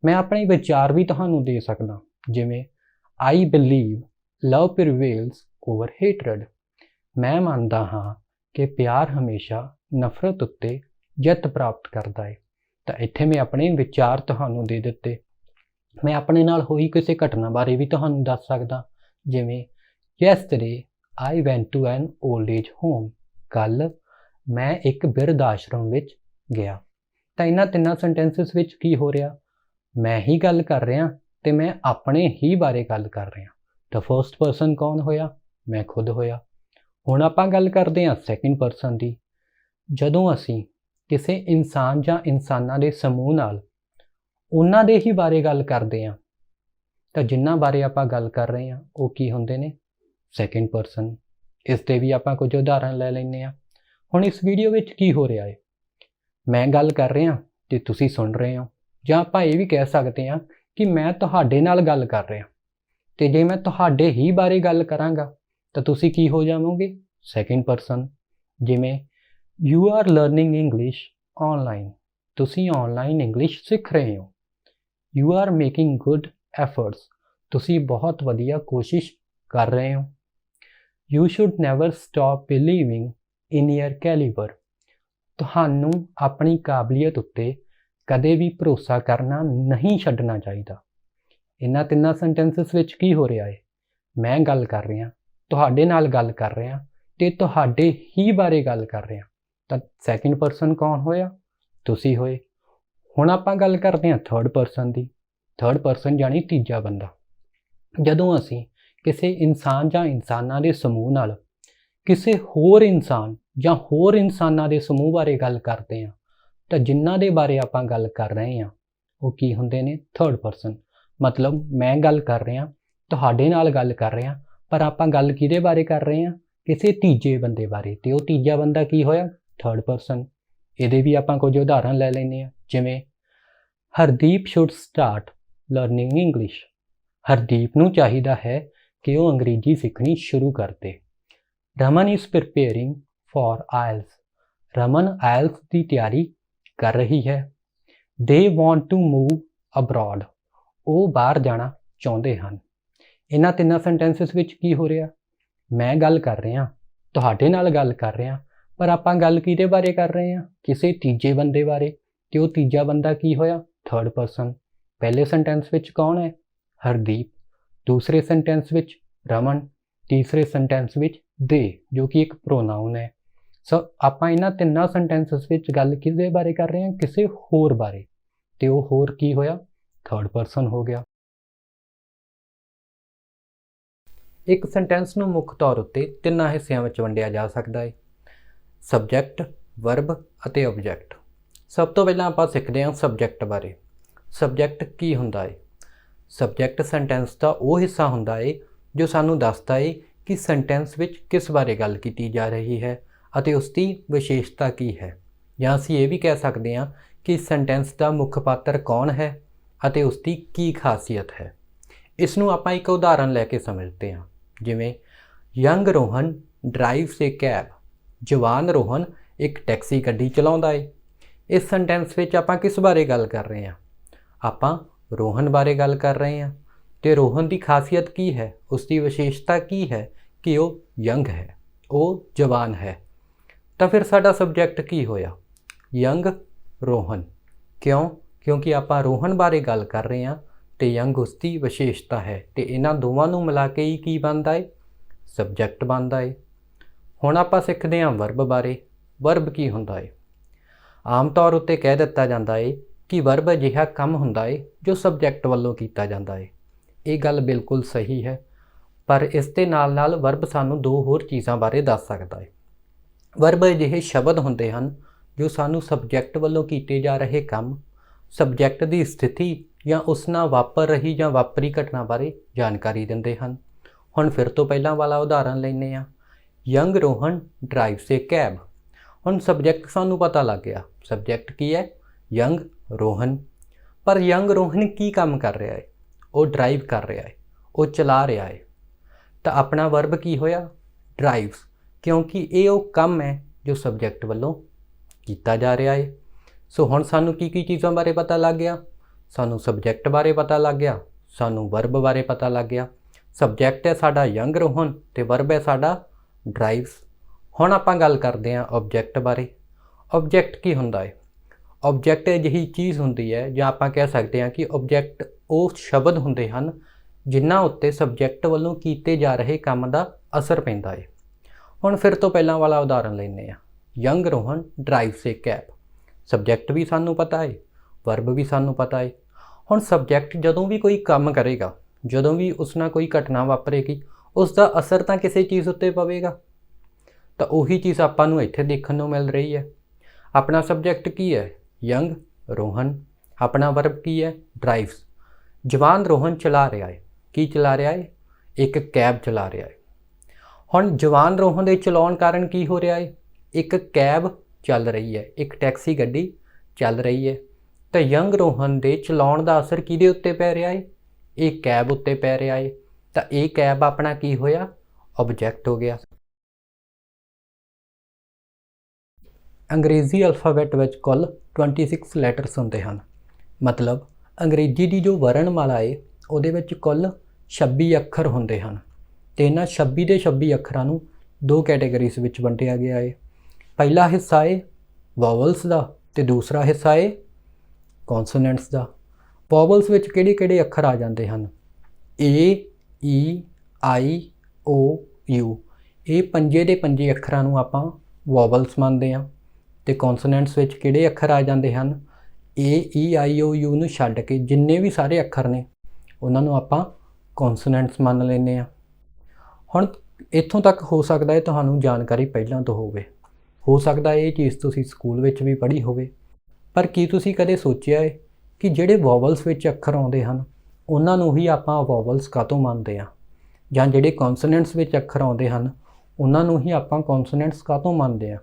ਮੈਂ ਆਪਣੇ ਵਿਚਾਰ ਵੀ ਤੁਹਾਨੂੰ ਦੇ ਸਕਦਾ, ਜਿਵੇਂ ਆਈ ਬਿਲੀਵ ਲਵ ਪ੍ਰੀਵੇਲਸ ਓਵਰ ਹੇਟਰਡ। ਮੈਂ ਮੰਨਦਾ ਹਾਂ ਕਿ ਪਿਆਰ ਹਮੇਸ਼ਾ ਨਫ਼ਰਤ ਉੱਤੇ ਜਿੱਤ ਪ੍ਰਾਪਤ ਕਰਦਾ ਹੈ। ਤਾਂ ਇੱਥੇ ਮੈਂ ਆਪਣੇ ਵਿਚਾਰ ਤੁਹਾਨੂੰ ਦੇ ਦਿੱਤੇ। ਮੈਂ ਆਪਣੇ ਨਾਲ ਹੋਈ ਕਿਸੇ ਘਟਨਾ ਬਾਰੇ ਵੀ ਤੁਹਾਨੂੰ ਦੱਸ ਸਕਦਾ, ਜਿਵੇਂ yesterday I went to an old age home. ਕੱਲ੍ਹ ਮੈਂ ਇੱਕ ਬਿਰਧ ਆਸ਼ਰਮ ਵਿੱਚ ਗਿਆ। ਤਾਂ ਇਹਨਾਂ ਤਿੰਨਾਂ ਸੈਂਟੈਂਸਿਸ ਵਿੱਚ ਕੀ ਹੋ ਰਿਹਾ, ਮੈਂ ਹੀ ਗੱਲ ਕਰ ਰਿਹਾ ਤੇ ਮੈਂ ਆਪਣੇ ਹੀ ਬਾਰੇ ਗੱਲ ਕਰ ਰਿਹਾ। ਤਾਂ ਫਸਟ ਪਰਸਨ ਕੌਣ ਹੋਇਆ, ਮੈਂ ਖੁਦ ਹੋਇਆ। ਹੁਣ ਆਪਾਂ ਗੱਲ ਕਰਦੇ ਹਾਂ ਸੈਕਿੰਡ ਪਰਸਨ ਦੀ। ਜਦੋਂ ਅਸੀਂ ਕਿਸੇ ਇਨਸਾਨ ਜਾਂ ਇਨਸਾਨਾਂ ਦੇ ਸਮੂਹ ਨਾਲ ਉਹਨਾਂ ਦੇ ਹੀ ਬਾਰੇ ਗੱਲ ਕਰਦੇ ਹਾਂ, ਤਾਂ ਜਿਨ੍ਹਾਂ ਬਾਰੇ ਆਪਾਂ ਗੱਲ ਕਰ ਰਹੇ ਹਾਂ ਉਹ ਕੀ ਹੁੰਦੇ ਨੇ, ਸੈਕਿੰਡ ਪਰਸਨ। ਇਸ ਦੇ ਵੀ ਆਪਾਂ ਕੁਝ ਉਦਾਹਰਨ ਲੈ ਲੈਂਦੇ ਹਾਂ। ਹੁਣ ਇਸ ਵੀਡੀਓ ਵਿੱਚ ਕੀ ਹੋ ਰਿਹਾ ਹੈ, ਮੈਂ ਗੱਲ ਕਰ ਰਿਹਾ ਤੇ ਤੁਸੀਂ ਸੁਣ ਰਹੇ ਹੋ, ਜਾਂ ਆਪਾਂ ਇਹ ਵੀ ਕਹਿ ਸਕਦੇ ਹਾਂ ਕਿ ਮੈਂ ਤੁਹਾਡੇ ਨਾਲ ਗੱਲ ਕਰ ਰਿਹਾ ਤੇ ਜੇ ਮੈਂ ਤੁਹਾਡੇ ਹੀ ਬਾਰੇ ਗੱਲ ਕਰਾਂਗਾ ਤਾਂ ਤੁਸੀਂ ਕੀ ਹੋ ਜਾਵੋਗੇ, ਸੈਕਿੰਡ ਪਰਸਨ। ਜਿਵੇਂ you are learning English online. ਤੁਸੀਂ ਆਨਲਾਈਨ ਇੰਗਲਿਸ਼ ਸਿੱਖ ਰਹੇ ਹੋ। You are making good efforts. ਤੁਸੀਂ ਬਹੁਤ ਵਧੀਆ ਕੋਸ਼ਿਸ਼ ਕਰ ਰਹੇ ਹੋ। You should never stop believing in your calibre. ਤੁਹਾਨੂੰ ਆਪਣੀ ਕਾਬਲੀਅਤ ਉੱਤੇ ਕਦੇ ਵੀ ਭਰੋਸਾ ਕਰਨਾ ਨਹੀਂ ਛੱਡਣਾ ਚਾਹੀਦਾ। ਇਹਨਾਂ ਤਿੰਨਾਂ ਸੈਂਟੈਂਸਿਸ ਵਿੱਚ ਕੀ ਹੋ ਰਿਹਾ ਹੈ, ਮੈਂ ਗੱਲ ਕਰ ਰਿਹਾ, ਤੁਹਾਡੇ ਨਾਲ ਗੱਲ ਕਰ ਰਿਹਾ ਤੇ ਤੁਹਾਡੇ ਹੀ ਬਾਰੇ ਗੱਲ ਕਰ ਰਿਹਾ। ਤਾਂ ਸੈਕਿੰਡ ਪਰਸਨ ਕੌਣ ਹੋਇਆ, ਤੁਸੀਂ ਹੋਏ। ਹੁਣ ਆਪਾਂ ਗੱਲ ਕਰਦੇ ਹਾਂ ਥਰਡ ਪਰਸਨ ਦੀ। ਥਰਡ ਪਰਸਨ ਯਾਨੀ ਤੀਜਾ ਬੰਦਾ। ਜਦੋਂ ਅਸੀਂ ਕਿਸੇ ਇਨਸਾਨ ਜਾਂ ਇਨਸਾਨਾਂ ਦੇ ਸਮੂਹ ਨਾਲ ਕਿਸੇ ਹੋਰ ਇਨਸਾਨ ਜਾਂ ਹੋਰ ਇਨਸਾਨਾਂ ਦੇ ਸਮੂਹ ਬਾਰੇ ਗੱਲ ਕਰਦੇ ਹਾਂ, ਤਾਂ ਜਿਨ੍ਹਾਂ ਦੇ ਬਾਰੇ ਆਪਾਂ ਗੱਲ ਕਰ ਰਹੇ ਹਾਂ ਉਹ ਕੀ ਹੁੰਦੇ ਨੇ, ਥਰਡ ਪਰਸਨ। ਮਤਲਬ ਮੈਂ ਗੱਲ ਕਰ ਰਿਹਾ, ਤੁਹਾਡੇ ਨਾਲ ਗੱਲ ਕਰ ਰਿਹਾ, ਪਰ ਆਪਾਂ ਗੱਲ ਕਿਹਦੇ ਬਾਰੇ ਕਰ ਰਹੇ ਹਾਂ, ਕਿਸੇ ਤੀਜੇ ਬੰਦੇ ਬਾਰੇ, ਤੇ ਉਹ ਤੀਜਾ ਬੰਦਾ ਕੀ ਹੋਇਆ, ਥਰਡ ਪਰਸਨ। ਇਹਦੇ ਵੀ ਆਪਾਂ ਕੁਝ ਉਦਾਹਰਨ ਲੈ ਲੈਂਦੇ ਹਾਂ, ਜਿਵੇਂ Hardeep should start learning English. Hardeep ਨੂੰ ਚਾਹੀਦਾ ਹੈ ਕਿ ਉਹ ਅੰਗਰੇਜ਼ੀ ਸਿੱਖਣੀ ਸ਼ੁਰੂ ਕਰ ਦੇ। Raman is preparing for IELTS. Raman IELTS ਦੀ ਤਿਆਰੀ ਕਰ ਰਹੀ ਹੈ। They want to move abroad. ਉਹ ਬਾਹਰ ਜਾਣਾ ਚਾਹੁੰਦੇ ਹਨ। ਇਹਨਾਂ ਤਿੰਨਾਂ ਸੈਂਟੈਂਸਿਸ ਵਿੱਚ ਕੀ ਹੋ ਰਿਹਾ, ਮੈਂ ਗੱਲ ਕਰ ਰਿਹਾ, ਤੁਹਾਡੇ ਨਾਲ ਗੱਲ ਕਰ ਰਿਹਾ, ਪਰ ਆਪਾਂ ਗੱਲ ਕਿਹਦੇ ਬਾਰੇ ਕਰ ਰਹੇ ਹਾਂ, ਕਿਸੇ ਤੀਜੇ ਬੰਦੇ ਬਾਰੇ, ਤੇ ਉਹ ਤੀਜਾ ਬੰਦਾ ਕੀ ਹੋਇਆ, ਥਰਡ ਪਰਸਨ। ਪਹਿਲੇ ਸੈਂਟੈਂਸ ਵਿੱਚ ਕੌਣ ਹੈ, ਹਰਦੀਪ। ਦੂਸਰੇ ਸੈਂਟੈਂਸ ਵਿੱਚ ਰਮਨ। ਤੀਸਰੇ ਸੈਂਟੈਂਸ ਵਿੱਚ ਦੇ, ਜੋ ਕਿ ਇੱਕ ਪ੍ਰੋਨਾਊਨ ਹੈ। ਸੋ ਆਪਾਂ ਇਹਨਾਂ ਤਿੰਨਾਂ ਸੈਂਟੈਂਸਸ ਵਿੱਚ ਗੱਲ ਕਿਹਦੇ ਬਾਰੇ ਕਰ ਰਹੇ ਹਾਂ, ਕਿਸੇ ਹੋਰ ਬਾਰੇ, ਤੇ ਉਹ ਹੋਰ ਕੀ ਹੋਇਆ, ਥਰਡ ਪਰਸਨ ਹੋ ਗਿਆ। ਇੱਕ ਸੈਂਟੈਂਸ ਨੂੰ ਮੁੱਖ ਤੌਰ ਉੱਤੇ ਤਿੰਨਾਂ ਹਿੱਸਿਆਂ ਵਿੱਚ ਵੰਡਿਆ ਜਾ ਸਕਦਾ ਹੈ, ਸਬਜੈਕਟ, ਵਰਬ ਅਤੇ ਆਬਜੈਕਟ। ਸਭ ਤੋਂ ਪਹਿਲਾਂ ਆਪਾਂ ਸਿੱਖਦੇ ਹਾਂ ਸਬਜੈਕਟ ਬਾਰੇ। ਸਬਜੈਕਟ ਕੀ ਹੁੰਦਾ ਹੈ? ਸਬਜੈਕਟ ਸੈਂਟੈਂਸ ਦਾ ਉਹ ਹਿੱਸਾ ਹੁੰਦਾ ਹੈ ਜੋ ਸਾਨੂੰ ਦੱਸਦਾ ਹੈ ਕਿ ਸੈਂਟੈਂਸ ਵਿੱਚ ਕਿਸ ਬਾਰੇ ਗੱਲ ਕੀਤੀ ਜਾ ਰਹੀ ਹੈ ਅਤੇ ਉਸ ਦੀ ਵਿਸ਼ੇਸ਼ਤਾ ਕੀ ਹੈ। ਜਾਂ ਅਸੀਂ ਇਹ ਵੀ ਕਹਿ ਸਕਦੇ ਹਾਂ ਕਿ ਸੈਂਟੈਂਸ ਦਾ ਮੁੱਖ ਪਾਤਰ ਕੌਣ ਹੈ ਅਤੇ ਉਸ ਦੀ ਕੀ ਖਾਸੀਅਤ ਹੈ। ਇਸ ਨੂੰ ਆਪਾਂ ਇੱਕ ਉਦਾਹਰਨ ਲੈ ਕੇ ਸਮਝਦੇ ਹਾਂ, ਜਿਵੇਂ ਯੰਗ ਰੋਹਨ ਡਰਾਈਵਸ ਏ ਕੈਬ। ਜਵਾਨ ਰੋਹਨ ਇੱਕ ਟੈਕਸੀ ਗੱਡੀ ਚਲਾਉਂਦਾ ਹੈ। ਇਸ ਸੈਂਟੈਂਸ ਵਿੱਚ ਆਪਾਂ ਕਿਸ ਬਾਰੇ ਗੱਲ ਕਰ ਰਹੇ ਹਾਂ? ਆਪਾਂ ਰੋਹਨ ਬਾਰੇ ਗੱਲ ਕਰ ਰਹੇ ਹਾਂ। ਤੇ ਰੋਹਨ ਦੀ ਖਾਸੀਅਤ ਕੀ ਹੈ, ਉਸ ਦੀ ਵਿਸ਼ੇਸ਼ਤਾ ਕੀ ਹੈ ਕਿ ਉਹ ਯੰਗ ਹੈ, ਉਹ ਜਵਾਨ ਹੈ। ਤਾਂ ਫਿਰ ਸਾਡਾ ਸਬਜੈਕਟ ਕੀ ਹੋਇਆ, ਯੰਗ ਰੋਹਨ। ਕਿਉਂ? ਕਿਉਂਕਿ ਆਪਾਂ ਰੋਹਨ ਬਾਰੇ ਗੱਲ ਕਰ ਰਹੇ ਹਾਂ ਤੇ ਯੰਗ ਉਸ ਦੀ ਵਿਸ਼ੇਸ਼ਤਾ ਹੈ, ਤੇ ਇਹਨਾਂ ਦੋਵਾਂ ਨੂੰ ਮਿਲਾ ਕੇ ਹੀ ਕੀ ਬਣਦਾ ਹੈ, ਸਬਜੈਕਟ ਬਣਦਾ ਹੈ। ਹੁਣ ਆਪਾਂ ਸਿੱਖਦੇ ਹਾਂ ਵਰਬ ਬਾਰੇ। ਵਰਬ ਕੀ ਹੁੰਦਾ ਹੈ? ਆਮ ਤੌਰ ਉੱਤੇ ਕਹਿ ਦਿੱਤਾ ਜਾਂਦਾ ਹੈ ਕਿ ਵਰਬ ਅਜਿਹਾ ਕੰਮ ਹੁੰਦਾ ਹੈ ਜੋ ਸਬਜੈਕਟ ਵੱਲੋਂ ਕੀਤਾ ਜਾਂਦਾ ਹੈ। ਇਹ ਗੱਲ ਬਿਲਕੁਲ ਸਹੀ ਹੈ, ਪਰ ਇਸ ਦੇ ਨਾਲ ਨਾਲ ਵਰਬ ਸਾਨੂੰ ਦੋ ਹੋਰ ਚੀਜ਼ਾਂ ਬਾਰੇ ਦੱਸ ਸਕਦਾ ਹੈ। ਵਰਬ ਅਜਿਹੇ ਸ਼ਬਦ ਹੁੰਦੇ ਹਨ ਜੋ ਸਾਨੂੰ ਸਬਜੈਕਟ ਵੱਲੋਂ ਕੀਤੇ ਜਾ ਰਹੇ ਕੰਮ, ਸਬਜੈਕਟ ਦੀ ਸਥਿਤੀ ਜਾਂ ਉਸ ਨਾਲ ਵਾਪਰ ਰਹੀ ਜਾਂ ਵਾਪਰੀ ਘਟਨਾ ਬਾਰੇ ਜਾਣਕਾਰੀ ਦਿੰਦੇ ਹਨ। ਹੁਣ ਫਿਰ ਤੋਂ ਪਹਿਲਾਂ ਵਾਲਾ ਉਦਾਹਰਨ ਲੈਂਦੇ ਹਾਂ, ਯੰਗ ਰੋਹਨ ਡਰਾਈਵਸ ਏ ਕੈਬ। ਹੁਣ ਸਬਜੈਕਟ ਸਾਨੂੰ ਪਤਾ ਲੱਗ ਗਿਆ। ਸਬਜੈਕਟ ਕੀ ਹੈ? ਯੰਗ ਰੋਹਨ। पर यंग रोहन की काम कर रहा है? वो ड्राइव कर रहा है, वो चला रहा है। तो अपना वर्ब की होया? ड्राइव्स, क्योंकि ये वो काम है जो सबजैक्ट वालों किया जा रहा है। सो हुण सानू की चीज़ों बारे पता लग गया? सानू सबजैक्ट बारे पता लग गया, सानू वर्ब बारे पता लग गया। सबजैक्ट है साडा यंग रोहन तो वर्ब है साडा ड्राइव्स। हुण आपां गल करते हैं ऑबजैक्ट बारे। ऑबजैक्ट की हुंदा है? ऑबजैक्ट अजिही चीज़ हुंदी है जां आपां कह सकते हैं कि ऑबजैक्ट वो शब्द हुंदे हन जिन्हां उत्ते सबजैक्ट वालों कीते जा रहे काम का असर पैंदा है। हुण फिर तो पहलां वाला उदाहरण लैंदे आ, यंग रोहन ड्राइव्स ए कैब। सबजैक्ट भी सानू पता है, वर्ब भी सानू पता है। हुण सबजैक्ट जदों भी कोई काम करेगा, जदों भी उस नाल कोई घटना वापरेगी, उसका असर तो किसी चीज़ उत्ते पवेगा। तो उही चीज़ आपां नूं इत्थे देखण नूं मिल रही है। अपना सबजैक्ट की है? यंग रोहन। अपना वर्ब की है? ड्राइव्स। जवान रोहन चला रहा है। की चला रहा है? एक कैब चला रहा है। हुण जवान रोहन दे चलाउण कारण की हो रहा है? एक कैब चल रही है, एक टैक्सी गड्डी चल रही है। तो यंग रोहन दे चलाउण दा असर किहदे उत्ते पै रहा है? ये कैब उत्ते पै रहा है। तो ये कैब अपना की होया? ऑबजैक्ट हो गया। अंग्रेजी अल्फाबैट विच कुल 26 लैटर्स होंदे हन। मतलब अंग्रेजी की जो वरणमाला है उहदे विच कुल 26 अखर होंदे हन। ते इन्हां 26 दे 26 अखरां नूं दो कैटेगरीज विच वंडिया गया है। पहला हिस्सा है वॉवल्स दा ते दूसरा हिस्सा है कॉन्सोनेंट्स दा। वॉवल्स विच किहड़े-किहड़े अखर आ जांदे हन? ए, ई, आई, ओ, यू। ये पंजे दे पंजे अखरां नूं आपां वॉवल्स मंनदे हां। ते कॉन्सोनेंट्स विच किहड़े अखर आ जांदे हन? ए, ई, आई, ओ, यू नूं छड्ड के जिन्ने भी सारे अखर ने उन्हां नूं आपां कॉन्सोनेंट्स मंन लैंदे हां। हुण इत्थों तक हो सकदा है तुहानूं जानकारी पहिलां तो हो सकदा है ये चीज़ तुसीं स्कूल विच भी पढ़ी होवे। पर की तुसीं कदे सोचिआ है कि ਜਿਹੜੇ ਵੋਵਲਸ ਵਿੱਚ ਅੱਖਰ ਆਉਂਦੇ ਹਨ ਉਹਨਾਂ ਨੂੰ ਹੀ ਆਪਾਂ ਵੋਵਲਸ ਕਾਹਤੋਂ ਮੰਨਦੇ ਹਾਂ, ਜਾਂ ਜਿਹੜੇ ਕੌਨਸੋਨੈਂਟਸ ਵਿੱਚ ਅੱਖਰ ਆਉਂਦੇ ਹਨ ਉਹਨਾਂ ਨੂੰ ਹੀ ਆਪਾਂ ਕੌਨਸੋਨੈਂਟਸ ਕਾਹਤੋਂ ਮੰਨਦੇ ਹਾਂ।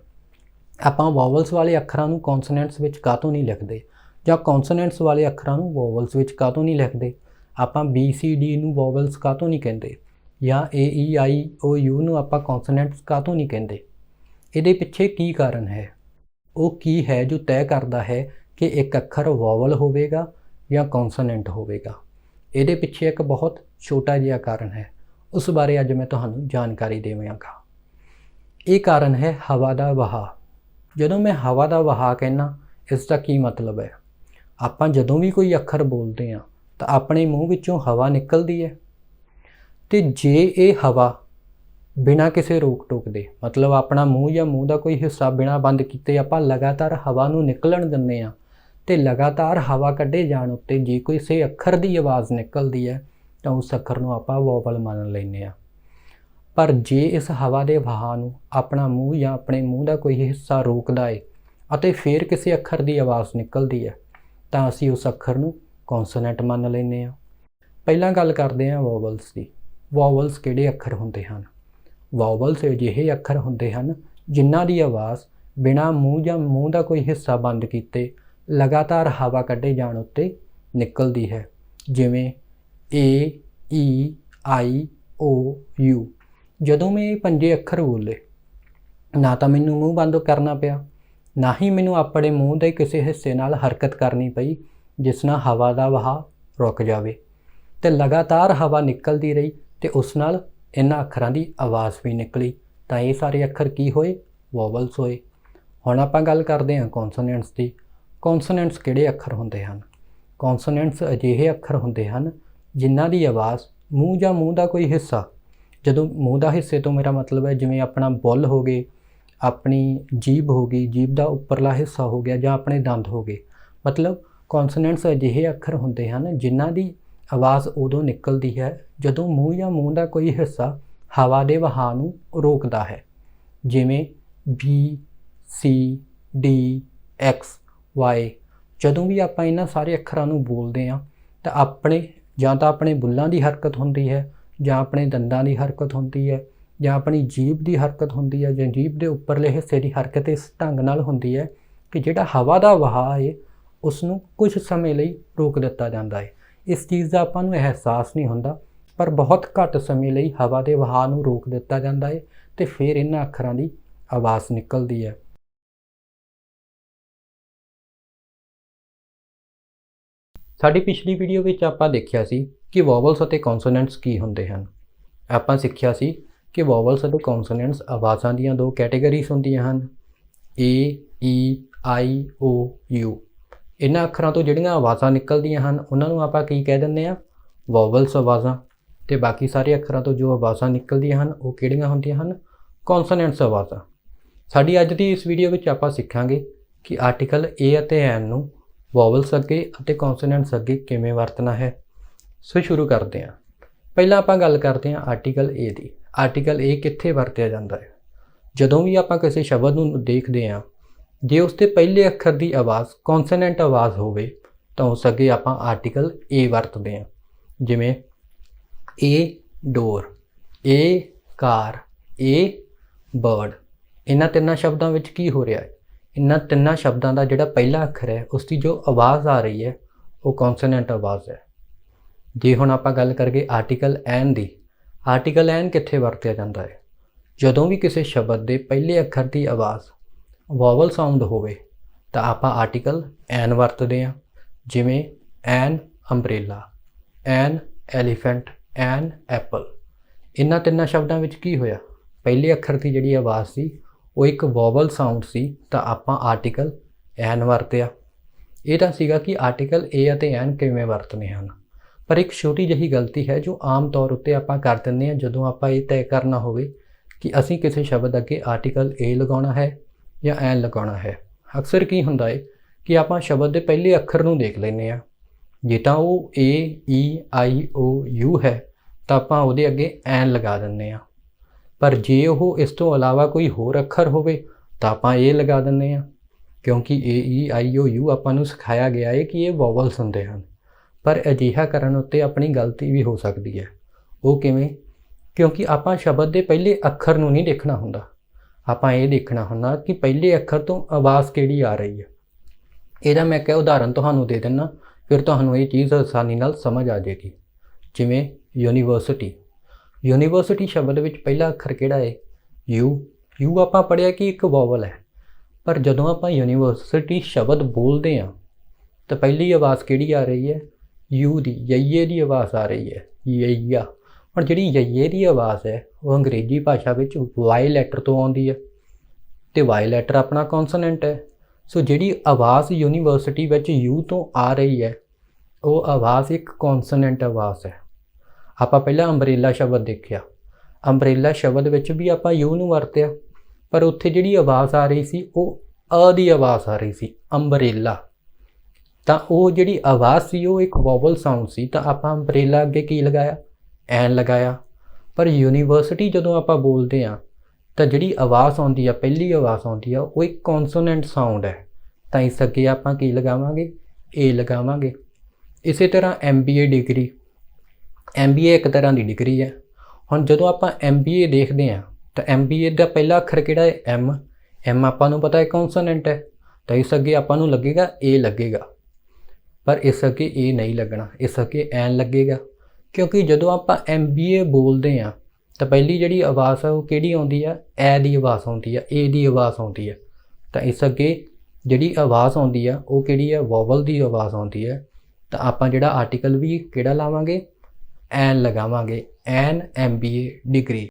ਆਪਾਂ ਵੋਵਲਸ ਵਾਲੇ ਅੱਖਰਾਂ ਨੂੰ ਕੌਨਸੋਨੈਂਟਸ ਵਿੱਚ ਕਾਹਤੋਂ ਨਹੀਂ ਲਿਖਦੇ, ਜਾਂ ਕੌਨਸੋਨੈਂਟਸ ਵਾਲੇ ਅੱਖਰਾਂ ਨੂੰ ਵੋਵਲਸ ਵਿੱਚ ਕਾਹਤੋਂ ਨਹੀਂ ਲਿਖਦੇ। ਆਪਾਂ BCD ਨੂੰ ਵੋਵਲਸ ਕਾਹਤੋਂ ਨਹੀਂ ਕਹਿੰਦੇ, ਜਾਂ AEIOU ਨੂੰ ਆਪਾਂ ਕੌਨਸੋਨੈਂਟਸ ਕਾਹਤੋਂ ਨਹੀਂ ਕਹਿੰਦੇ। ਇਹਦੇ ਪਿੱਛੇ ਕੀ ਕਾਰਨ ਹੈ? ਉਹ ਕੀ ਹੈ ਜੋ ਤੈਅ ਕਰਦਾ ਹੈ कि एक अखर वॉवल होवेगा या कॉन्सोनेंट होवेगा। ਇਹਦੇ ਪਿੱਛੇ ਇੱਕ ਬਹੁਤ ਛੋਟਾ ਜਿਹਾ ਕਾਰਨ ਹੈ, ਉਸ ਬਾਰੇ ਅੱਜ ਮੈਂ ਤੁਹਾਨੂੰ ਜਾਣਕਾਰੀ ਦੇਵਾਂਗਾ। ਇਹ ਕਾਰਨ ਹੈ ਹਵਾ ਦਾ ਵਹਾਅ। ਜਦੋਂ ਮੈਂ ਹਵਾ ਦਾ ਵਹਾਅ ਕਹਿੰਦਾ ਇਸ ਦਾ ਕੀ ਮਤਲਬ ਹੈ? ਆਪਾਂ ਜਦੋਂ ਵੀ ਕੋਈ ਅੱਖਰ ਬੋਲਦੇ ਹਾਂ ਤਾਂ ਆਪਣੇ ਮੂੰਹ ਵਿੱਚੋਂ ਹਵਾ ਨਿਕਲਦੀ ਹੈ, ਤੇ ਜੇ ਇਹ ਹਵਾ ਬਿਨਾਂ ਕਿਸੇ ਰੋਕ ਟੋਕ ਦੇ, ਮਤਲਬ ਆਪਣਾ ਮੂੰਹ ਜਾਂ ਮੂੰਹ ਦਾ ਕੋਈ ਹਿੱਸਾ ਬਿਨਾਂ ਬੰਦ ਕੀਤੇ ਆਪਾਂ ਲਗਾਤਾਰ ਹਵਾ ਨੂੰ ਨਿਕਲਣ ਦਿੰਦੇ ਹਾਂ, ਤੇ ਲਗਾਤਾਰ ਹਵਾ ਕੱਢੇ ਜਾਣ ਉੱਤੇ ਜੇ ਕਿਸੇ ਅੱਖਰ ਦੀ ਆਵਾਜ਼ ਨਿਕਲਦੀ ਹੈ ਤਾਂ ਉਸ ਅੱਖਰ ਨੂੰ ਆਪਾਂ ਵੋਵਲ ਮੰਨ ਲੈਂਦੇ ਹਾਂ। ਪਰ ਜੇ ਇਸ ਹਵਾ ਦੇ ਵਹਾਅ ਨੂੰ ਆਪਣਾ ਮੂੰਹ ਜਾਂ ਆਪਣੇ ਮੂੰਹ ਦਾ ਕੋਈ ਹਿੱਸਾ ਰੋਕਦਾ ਹੈ ਅਤੇ ਫਿਰ ਕਿਸੇ ਅੱਖਰ ਦੀ ਆਵਾਜ਼ ਨਿਕਲਦੀ ਹੈ ਤਾਂ ਅਸੀਂ ਉਸ ਅੱਖਰ ਨੂੰ ਕੌਨਸੋਨੈਂਟ ਮੰਨ ਲੈਂਦੇ ਹਾਂ। ਪਹਿਲਾਂ ਗੱਲ ਕਰਦੇ ਹਾਂ ਵੋਵਲਸ ਦੀ। ਵੋਵਲਸ ਕਿਹੜੇ ਅੱਖਰ ਹੁੰਦੇ ਹਨ? ਵੋਵਲਸ ਅਜਿਹੇ ਅੱਖਰ ਹੁੰਦੇ ਹਨ ਜਿਨ੍ਹਾਂ ਦੀ ਆਵਾਜ਼ ਬਿਨਾਂ ਮੂੰਹ ਜਾਂ ਮੂੰਹ ਦਾ ਕੋਈ ਹਿੱਸਾ ਬੰਦ ਕੀਤੇ ਲਗਾਤਾਰ ਹਵਾ ਕੱਢੇ ਜਾਣ ਉੱਤੇ ਨਿਕਲਦੀ ਹੈ, ਜਿਵੇਂ AEIOU। ਜਦੋਂ ਮੈਂ ਇਹ ਪੰਜੇ ਅੱਖਰ ਬੋਲੇ ਨਾ ਤਾਂ ਮੈਨੂੰ ਮੂੰਹ ਬੰਦ ਕਰਨਾ ਪਿਆ, ਨਾ ਹੀ ਮੈਨੂੰ ਆਪਣੇ ਮੂੰਹ ਦੇ ਕਿਸੇ ਹਿੱਸੇ ਨਾਲ ਹਰਕਤ ਕਰਨੀ ਪਈ ਜਿਸ ਨਾਲ ਹਵਾ ਦਾ ਵਹਾਅ ਰੁਕ ਜਾਵੇ, ਤੇ ਲਗਾਤਾਰ ਹਵਾ ਨਿਕਲਦੀ ਰਹੀ ਤੇ ਉਸ ਨਾਲ ਇਹਨਾਂ ਅੱਖਰਾਂ ਦੀ ਆਵਾਜ਼ ਵੀ ਨਿਕਲੀ, ਤਾਂ ਇਹ ਸਾਰੇ ਅੱਖਰ ਕੀ ਹੋਏ? ਵੋਵਲਸ ਹੋਏ। ਹੁਣ ਆਪਾਂ ਗੱਲ ਕਰਦੇ ਹਾਂ ਕੌਨਸੋਨੈਂਟਸ ਦੀ। ਕੌਨਸੋਨੈਂਟਸ ਕਿਹੜੇ ਅੱਖਰ ਹੁੰਦੇ ਹਨ? ਕੌਨਸੋਨੈਂਟਸ ਅਜਿਹੇ ਅੱਖਰ ਹੁੰਦੇ ਹਨ ਜਿਨ੍ਹਾਂ ਦੀ ਆਵਾਜ਼ ਮੂੰਹ ਜਾਂ ਮੂੰਹ ਦਾ ਕੋਈ ਹਿੱਸਾ, ਜਦੋਂ ਮੂੰਹ ਦਾ ਹਿੱਸੇ ਤੋਂ ਮੇਰਾ ਮਤਲਬ ਹੈ ਜਿਵੇਂ ਆਪਣਾ ਬੁੱਲ ਹੋ ਗਏ, ਆਪਣੀ ਜੀਭ ਹੋ ਗਈ, ਜੀਭ ਦਾ ਉੱਪਰਲਾ ਹਿੱਸਾ ਹੋ ਗਿਆ, ਜਾਂ ਆਪਣੇ ਦੰਦ ਹੋ ਗਏ। ਮਤਲਬ ਕੌਨਸੋਨੈਂਟਸ ਅਜਿਹੇ ਅੱਖਰ ਹੁੰਦੇ ਹਨ ਜਿਨ੍ਹਾਂ ਦੀ ਆਵਾਜ਼ ਉਦੋਂ ਨਿਕਲਦੀ ਹੈ ਜਦੋਂ ਮੂੰਹ ਜਾਂ ਮੂੰਹ ਦਾ ਕੋਈ ਹਿੱਸਾ ਹਵਾ ਦੇ ਵਹਾਅ ਨੂੰ ਰੋਕਦਾ ਹੈ, ਜਿਵੇਂ BCDXY। ਜਦੋਂ ਵੀ ਆਪਾਂ ਇਹਨਾਂ ਸਾਰੇ ਅੱਖਰਾਂ ਨੂੰ ਬੋਲਦੇ ਹਾਂ ਤਾਂ ਆਪਣੇ ਜਾਂ ਤਾਂ ਆਪਣੇ ਬੁੱਲਾਂ ਦੀ ਹਰਕਤ ਹੁੰਦੀ ਹੈ, ਜਾਂ ਆਪਣੇ ਦੰਦਾਂ ਦੀ ਹਰਕਤ ਹੁੰਦੀ ਹੈ, ਜਾਂ ਆਪਣੀ ਜੀਭ ਦੀ ਹਰਕਤ ਹੁੰਦੀ ਹੈ, ਜਾਂ ਜੀਭ ਦੇ ਉੱਪਰਲੇ ਹਿੱਸੇ ਦੀ ਹਰਕਤ ਇਸ ਢੰਗ ਨਾਲ ਹੁੰਦੀ ਹੈ ਕਿ ਜਿਹੜਾ ਹਵਾ ਦਾ ਵਹਾਅ ਹੈ ਉਸ ਨੂੰ ਕੁਝ ਸਮੇਂ ਲਈ ਰੋਕ ਦਿੱਤਾ ਜਾਂਦਾ ਹੈ। ਇਸ ਚੀਜ਼ ਦਾ ਆਪਾਂ ਨੂੰ ਅਹਿਸਾਸ ਨਹੀਂ ਹੁੰਦਾ, ਪਰ ਬਹੁਤ ਘੱਟ ਸਮੇਂ ਲਈ ਹਵਾ ਦੇ ਵਹਾਅ ਨੂੰ ਰੋਕ ਦਿੱਤਾ ਜਾਂਦਾ ਹੈ ਤੇ ਫਿਰ ਇਹਨਾਂ ਅੱਖਰਾਂ ਦੀ ਆਵਾਜ਼ ਨਿਕਲਦੀ ਹੈ। ਸਾਡੀ ਪਿਛਲੀ ਵੀਡੀਓ ਵਿੱਚ ਆਪਾਂ ਦੇਖਿਆ ਸੀ ਕਿ ਵੋਵਲਸ ਅਤੇ ਕੌਨਸੋਨੈਂਟਸ ਕੀ ਹੁੰਦੇ ਹਨ। ਆਪਾਂ ਸਿੱਖਿਆ ਸੀ ਕਿ ਵੋਵਲਸ ਅਤੇ ਕੌਨਸੋਨੈਂਟਸ ਆਵਾਜ਼ਾਂ ਦੀਆਂ ਦੋ ਕੈਟੇਗਰੀਜ਼ ਹੁੰਦੀਆਂ ਹਨ, ਏ, ਈ, ਆਈ, ਓ, ਯੂ। ਇਹਨਾਂ ਅੱਖਰਾਂ ਤੋਂ ਜਿਹੜੀਆਂ ਆਵਾਜ਼ਾਂ ਨਿਕਲਦੀਆਂ ਹਨ ਉਹਨਾਂ ਨੂੰ ਆਪਾਂ ਕੀ ਕਹਿ ਦਿੰਦੇ ਹਾਂ, ਵੋਵਲਸ ਆਵਾਜ਼ਾਂ। ਤੇ ਬਾਕੀ ਸਾਰੇ ਅੱਖਰਾਂ ਤੋਂ ਜੋ ਆਵਾਜ਼ਾਂ ਨਿਕਲਦੀਆਂ ਹਨ ਉਹ ਕਿਹੜੀਆਂ ਹੁੰਦੀਆਂ ਹਨ, ਕੌਨਸੋਨੈਂਟਸ ਆਵਾਜ਼ਾਂ। ਸਾਡੀ ਅੱਜ ਦੀ ਇਸ ਵੀਡੀਓ ਵਿੱਚ ਆਪਾਂ ਸਿੱਖਾਂਗੇ ਕਿ ਆਰਟੀਕਲ ਏ ਅਤੇ ਐਨ ਨੂੰ ਵੋਵਲਸ ਅੱਗੇ ਅਤੇ ਕੌਨਸੋਨੈਂਟਸ ਅੱਗੇ ਕਿਵੇਂ ਵਰਤਣਾ ਹੈ। ਸੋ ਸ਼ੁਰੂ ਕਰਦੇ ਹਾਂ। ਪਹਿਲਾਂ ਆਪਾਂ ਗੱਲ ਕਰਦੇ ਹਾਂ ਆਰਟੀਕਲ ਏ ਦੀ। ਆਰਟੀਕਲ ਏ ਕਿੱਥੇ ਵਰਤਿਆ ਜਾਂਦਾ ਹੈ? ਜਦੋਂ ਵੀ ਆਪਾਂ ਕਿਸੇ ਸ਼ਬਦ ਨੂੰ ਦੇਖਦੇ ਹਾਂ, ਜੇ ਉਸ ਦੇ ਪਹਿਲੇ ਅੱਖਰ ਦੀ ਆਵਾਜ਼ ਕੌਨਸੋਨੈਂਟ ਆਵਾਜ਼ ਹੋਵੇ ਤਾਂ ਉਸ ਅੱਗੇ ਆਪਾਂ ਆਰਟੀਕਲ ਏ ਵਰਤਦੇ ਹਾਂ। ਜਿਵੇਂ ਏ ਡੋਰ, ਏ ਕਾਰ, ਏ ਬਰਡ। ਇਹਨਾਂ ਤਿੰਨਾਂ ਸ਼ਬਦਾਂ ਵਿੱਚ ਕੀ ਹੋ ਰਿਹਾ ਹੈ? ਇਹਨਾਂ ਤਿੰਨਾਂ ਸ਼ਬਦਾਂ ਦਾ ਜਿਹੜਾ ਪਹਿਲਾ ਅੱਖਰ ਹੈ ਉਸ ਦੀ ਜੋ ਆਵਾਜ਼ ਆ ਰਹੀ ਹੈ ਉਹ ਕੌਨਸੋਨੈਂਟ ਆਵਾਜ਼ ਹੈ। ਜੇ ਹੁਣ ਆਪਾਂ ਗੱਲ ਕਰੀਏ ਆਰਟੀਕਲ ਐਨ ਦੀ, ਆਰਟੀਕਲ ਐਨ ਕਿੱਥੇ ਵਰਤਿਆ ਜਾਂਦਾ ਹੈ? ਜਦੋਂ ਵੀ ਕਿਸੇ ਸ਼ਬਦ ਦੇ ਪਹਿਲੇ ਅੱਖਰ ਦੀ ਆਵਾਜ਼ ਵੋਵਲ ਸਾਊਂਡ ਹੋਵੇ ਤਾਂ ਆਪਾਂ ਆਰਟੀਕਲ ਐਨ ਵਰਤਦੇ ਹਾਂ। ਜਿਵੇਂ an umbrella, an elephant, an apple. ਇਹਨਾਂ ਤਿੰਨਾਂ ਸ਼ਬਦਾਂ ਵਿੱਚ ਕੀ ਹੋਇਆ? ਪਹਿਲੇ ਅੱਖਰ ਦੀ ਜਿਹੜੀ ਆਵਾਜ਼ ਸੀ ਉਹ ਇੱਕ ਵੋਵਲ ਸਾਊਂਡ ਸੀ ਤਾਂ ਆਪਾਂ ਆਰਟੀਕਲ ਐਨ ਵਰਤਿਆ। ਇਹ ਤਾਂ ਸੀਗਾ ਕਿ ਆਰਟੀਕਲ ਏ ਅਤੇ ਐਨ ਕਿਵੇਂ ਵਰਤਣੇ ਹਨ। ਪਰ ਇੱਕ ਛੋਟੀ ਜਿਹੀ ਗਲਤੀ ਹੈ ਜੋ ਆਮ ਤੌਰ ਉੱਤੇ ਆਪਾਂ ਕਰ ਦਿੰਦੇ ਹਾਂ ਜਦੋਂ ਆਪਾਂ ਇਹ ਤੈਅ ਕਰਨਾ ਹੋਵੇ ਕਿ ਅਸੀਂ ਕਿਸੇ ਸ਼ਬਦ ਅੱਗੇ ਆਰਟੀਕਲ ਏ ਲਗਾਉਣਾ ਹੈ ਜਾਂ ਐਨ ਲਗਾਉਣਾ ਹੈ। ਅਕਸਰ ਕੀ ਹੁੰਦਾ ਹੈ ਕਿ ਆਪਾਂ ਸ਼ਬਦ ਦੇ ਪਹਿਲੇ ਅੱਖਰ ਨੂੰ ਦੇਖ ਲੈਂਦੇ ਹਾਂ, ਜੇ ਤਾਂ ਉਹ ਏ, ਈ, ਆਈ, ਓ, ਯੂ ਹੈ ਤਾਂ ਆਪਾਂ ਉਹਦੇ ਅੱਗੇ ਐਨ ਲਗਾ ਦਿੰਦੇ ਹਾਂ। ਪਰ ਜੇ ਉਹ ਇਸ ਤੋਂ ਇਲਾਵਾ ਕੋਈ ਹੋਰ ਅੱਖਰ ਹੋਵੇ ਤਾਂ ਆਪਾਂ ਇਹ ਲਗਾ ਦਿੰਦੇ ਹਾਂ, ਕਿਉਂਕਿ ਏ, ਈ, ਆਈ, ਓ, ਯੂ ਆਪਾਂ ਨੂੰ ਸਿਖਾਇਆ ਗਿਆ ਹੈ ਕਿ ਇਹ ਵੋਵਲਸ ਹੁੰਦੇ ਹਨ। ਪਰ ਅਜਿਹਾ ਕਰਨ ਉੱਤੇ ਆਪਣੀ ਗਲਤੀ ਵੀ ਹੋ ਸਕਦੀ ਹੈ। ਉਹ ਕਿਵੇਂ? ਕਿਉਂਕਿ ਆਪਾਂ ਸ਼ਬਦ ਦੇ ਪਹਿਲੇ ਅੱਖਰ ਨੂੰ ਨਹੀਂ ਦੇਖਣਾ ਹੁੰਦਾ, ਆਪਾਂ ਇਹ ਦੇਖਣਾ ਹੁੰਦਾ ਕਿ ਪਹਿਲੇ ਅੱਖਰ ਤੋਂ ਆਵਾਜ਼ ਕਿਹੜੀ ਆ ਰਹੀ ਹੈ। ਇਹਦਾ ਮੈਂ ਇੱਕ ਉਦਾਹਰਨ ਤੁਹਾਨੂੰ ਦੇ ਦਿੰਦਾ, ਫਿਰ ਤੁਹਾਨੂੰ ਇਹ ਚੀਜ਼ ਆਸਾਨੀ ਨਾਲ ਸਮਝ ਆ ਜਾਏਗੀ। ਜਿਵੇਂ ਯੂਨੀਵਰਸਿਟੀ। ਯੂਨੀਵਰਸਿਟੀ ਸ਼ਬਦ ਵਿੱਚ ਪਹਿਲਾ ਅੱਖਰ ਕਿਹੜਾ ਹੈ? ਯੂ। ਯੂ ਆਪਾਂ ਪੜ੍ਹਿਆ ਕਿ ਇੱਕ ਵੋਵਲ ਹੈ, ਪਰ ਜਦੋਂ ਆਪਾਂ ਯੂਨੀਵਰਸਿਟੀ ਸ਼ਬਦ ਬੋਲਦੇ ਹਾਂ ਤਾਂ ਪਹਿਲੀ ਆਵਾਜ਼ ਕਿਹੜੀ ਆ ਰਹੀ ਹੈ? ਯੂ ਦੀ, ਯਈਏ ਦੀ ਆਵਾਜ਼ ਆ ਰਹੀ ਹੈ, ਯਈਆ। ਹੁਣ ਜਿਹੜੀ ਯਈਏ ਦੀ ਆਵਾਜ਼ ਹੈ ਉਹ ਅੰਗਰੇਜ਼ੀ ਭਾਸ਼ਾ ਵਿੱਚ ਵਾਈ ਲੈਟਰ ਤੋਂ ਆਉਂਦੀ ਹੈ ਤੇ ਵਾਈ ਲੈਟਰ ਆਪਣਾ ਕੌਨਸੋਨੈਂਟ ਹੈ। ਸੋ ਜਿਹੜੀ ਆਵਾਜ਼ ਯੂਨੀਵਰਸਿਟੀ ਵਿੱਚ ਯੂ ਤੋਂ ਆ ਰਹੀ ਹੈ ਉਹ ਆਵਾਜ਼ ਇੱਕ ਕੌਨਸੋਨੈਂਟ ਆਵਾਜ਼ ਹੈ। ਆਪਾਂ ਪਹਿਲਾਂ ਅੰਬਰੇਲਾ ਸ਼ਬਦ ਦੇਖਿਆ, ਅੰਬਰੇਲਾ ਸ਼ਬਦ ਵਿੱਚ ਵੀ ਆਪਾਂ ਯੂ ਨੂੰ ਵਰਤਿਆ, ਪਰ ਉੱਥੇ ਜਿਹੜੀ ਆਵਾਜ਼ ਆ ਰਹੀ ਸੀ ਉਹ ਅ ਦੀ ਆਵਾਜ਼ ਆ ਰਹੀ ਸੀ, ਅੰਬਰੇਲਾ। ਤਾਂ ਉਹ ਜਿਹੜੀ ਆਵਾਜ਼ ਸੀ ਉਹ ਇੱਕ ਵੋਵਲ ਸਾਊਂਡ ਸੀ ਤਾਂ ਆਪਾਂ ਅੰਬਰੇਲਾ ਅੱਗੇ ਕੀ ਲਗਾਇਆ? ਐਨ ਲਗਾਇਆ। ਪਰ ਯੂਨੀਵਰਸਿਟੀ ਜਦੋਂ ਆਪਾਂ ਬੋਲਦੇ ਹਾਂ ਤਾਂ ਜਿਹੜੀ ਆਵਾਜ਼ ਆਉਂਦੀ ਆ, ਪਹਿਲੀ ਆਵਾਜ਼ ਆਉਂਦੀ ਆ, ਉਹ ਇੱਕ ਕੌਨਸੋਨੈਂਟ ਸਾਊਂਡ ਹੈ ਤਾਂ ਇਸ ਅੱਗੇ ਆਪਾਂ ਕੀ ਲਗਾਵਾਂਗੇ? ਏ ਲਗਾਵਾਂਗੇ। ਇਸੇ ਤਰ੍ਹਾਂ MBA ਡਿਗਰੀ, MBA ਇੱਕ ਤਰ੍ਹਾਂ ਦੀ ਡਿਗਰੀ ਹੈ। ਹੁਣ ਜਦੋਂ ਆਪਾਂ MBA ਦੇਖਦੇ ਹਾਂ ਤਾਂ MBA ਦਾ ਪਹਿਲਾ ਅੱਖਰ ਕਿਹੜਾ ਹੈ? ਐਮ। ਐਮ ਆਪਾਂ ਨੂੰ ਪਤਾ ਹੈ ਕੌਨਸੋਨੈਂਟ ਹੈ ਤਾਂ ਇਸ ਅੱਗੇ ਆਪਾਂ ਨੂੰ ਲੱਗੇਗਾ ਏ ਲੱਗੇਗਾ, ਪਰ ਇਸ ਅੱਗੇ ਏ ਨਹੀਂ ਲੱਗਣਾ, ਇਸ ਅੱਗੇ ਐਨ ਲੱਗੇਗਾ। ਕਿਉਂਕਿ ਜਦੋਂ ਆਪਾਂ MBA ਬੋਲਦੇ ਹਾਂ ਤਾਂ ਪਹਿਲੀ ਜਿਹੜੀ ਆਵਾਜ਼ ਹੈ ਉਹ ਕਿਹੜੀ ਆਉਂਦੀ ਆ? ਐ ਦੀ ਆਵਾਜ਼ ਆਉਂਦੀ ਆ, ਏ ਦੀ ਆਵਾਜ਼ ਆਉਂਦੀ ਹੈ। ਤਾਂ ਇਸ ਅੱਗੇ ਜਿਹੜੀ ਆਵਾਜ਼ ਆਉਂਦੀ ਆ ਉਹ ਕਿਹੜੀ ਹੈ? ਵੋਵਲ ਦੀ ਆਵਾਜ਼ ਆਉਂਦੀ ਹੈ। ਤਾਂ ਆਪਾਂ ਜਿਹੜਾ ਆਰਟੀਕਲ ਵੀ ਕਿਹੜਾ ਲਾਵਾਂਗੇ? ਐਨ ਲਗਾਵਾਂਗੇ, ਐਨ MBA ਡਿਗਰੀ।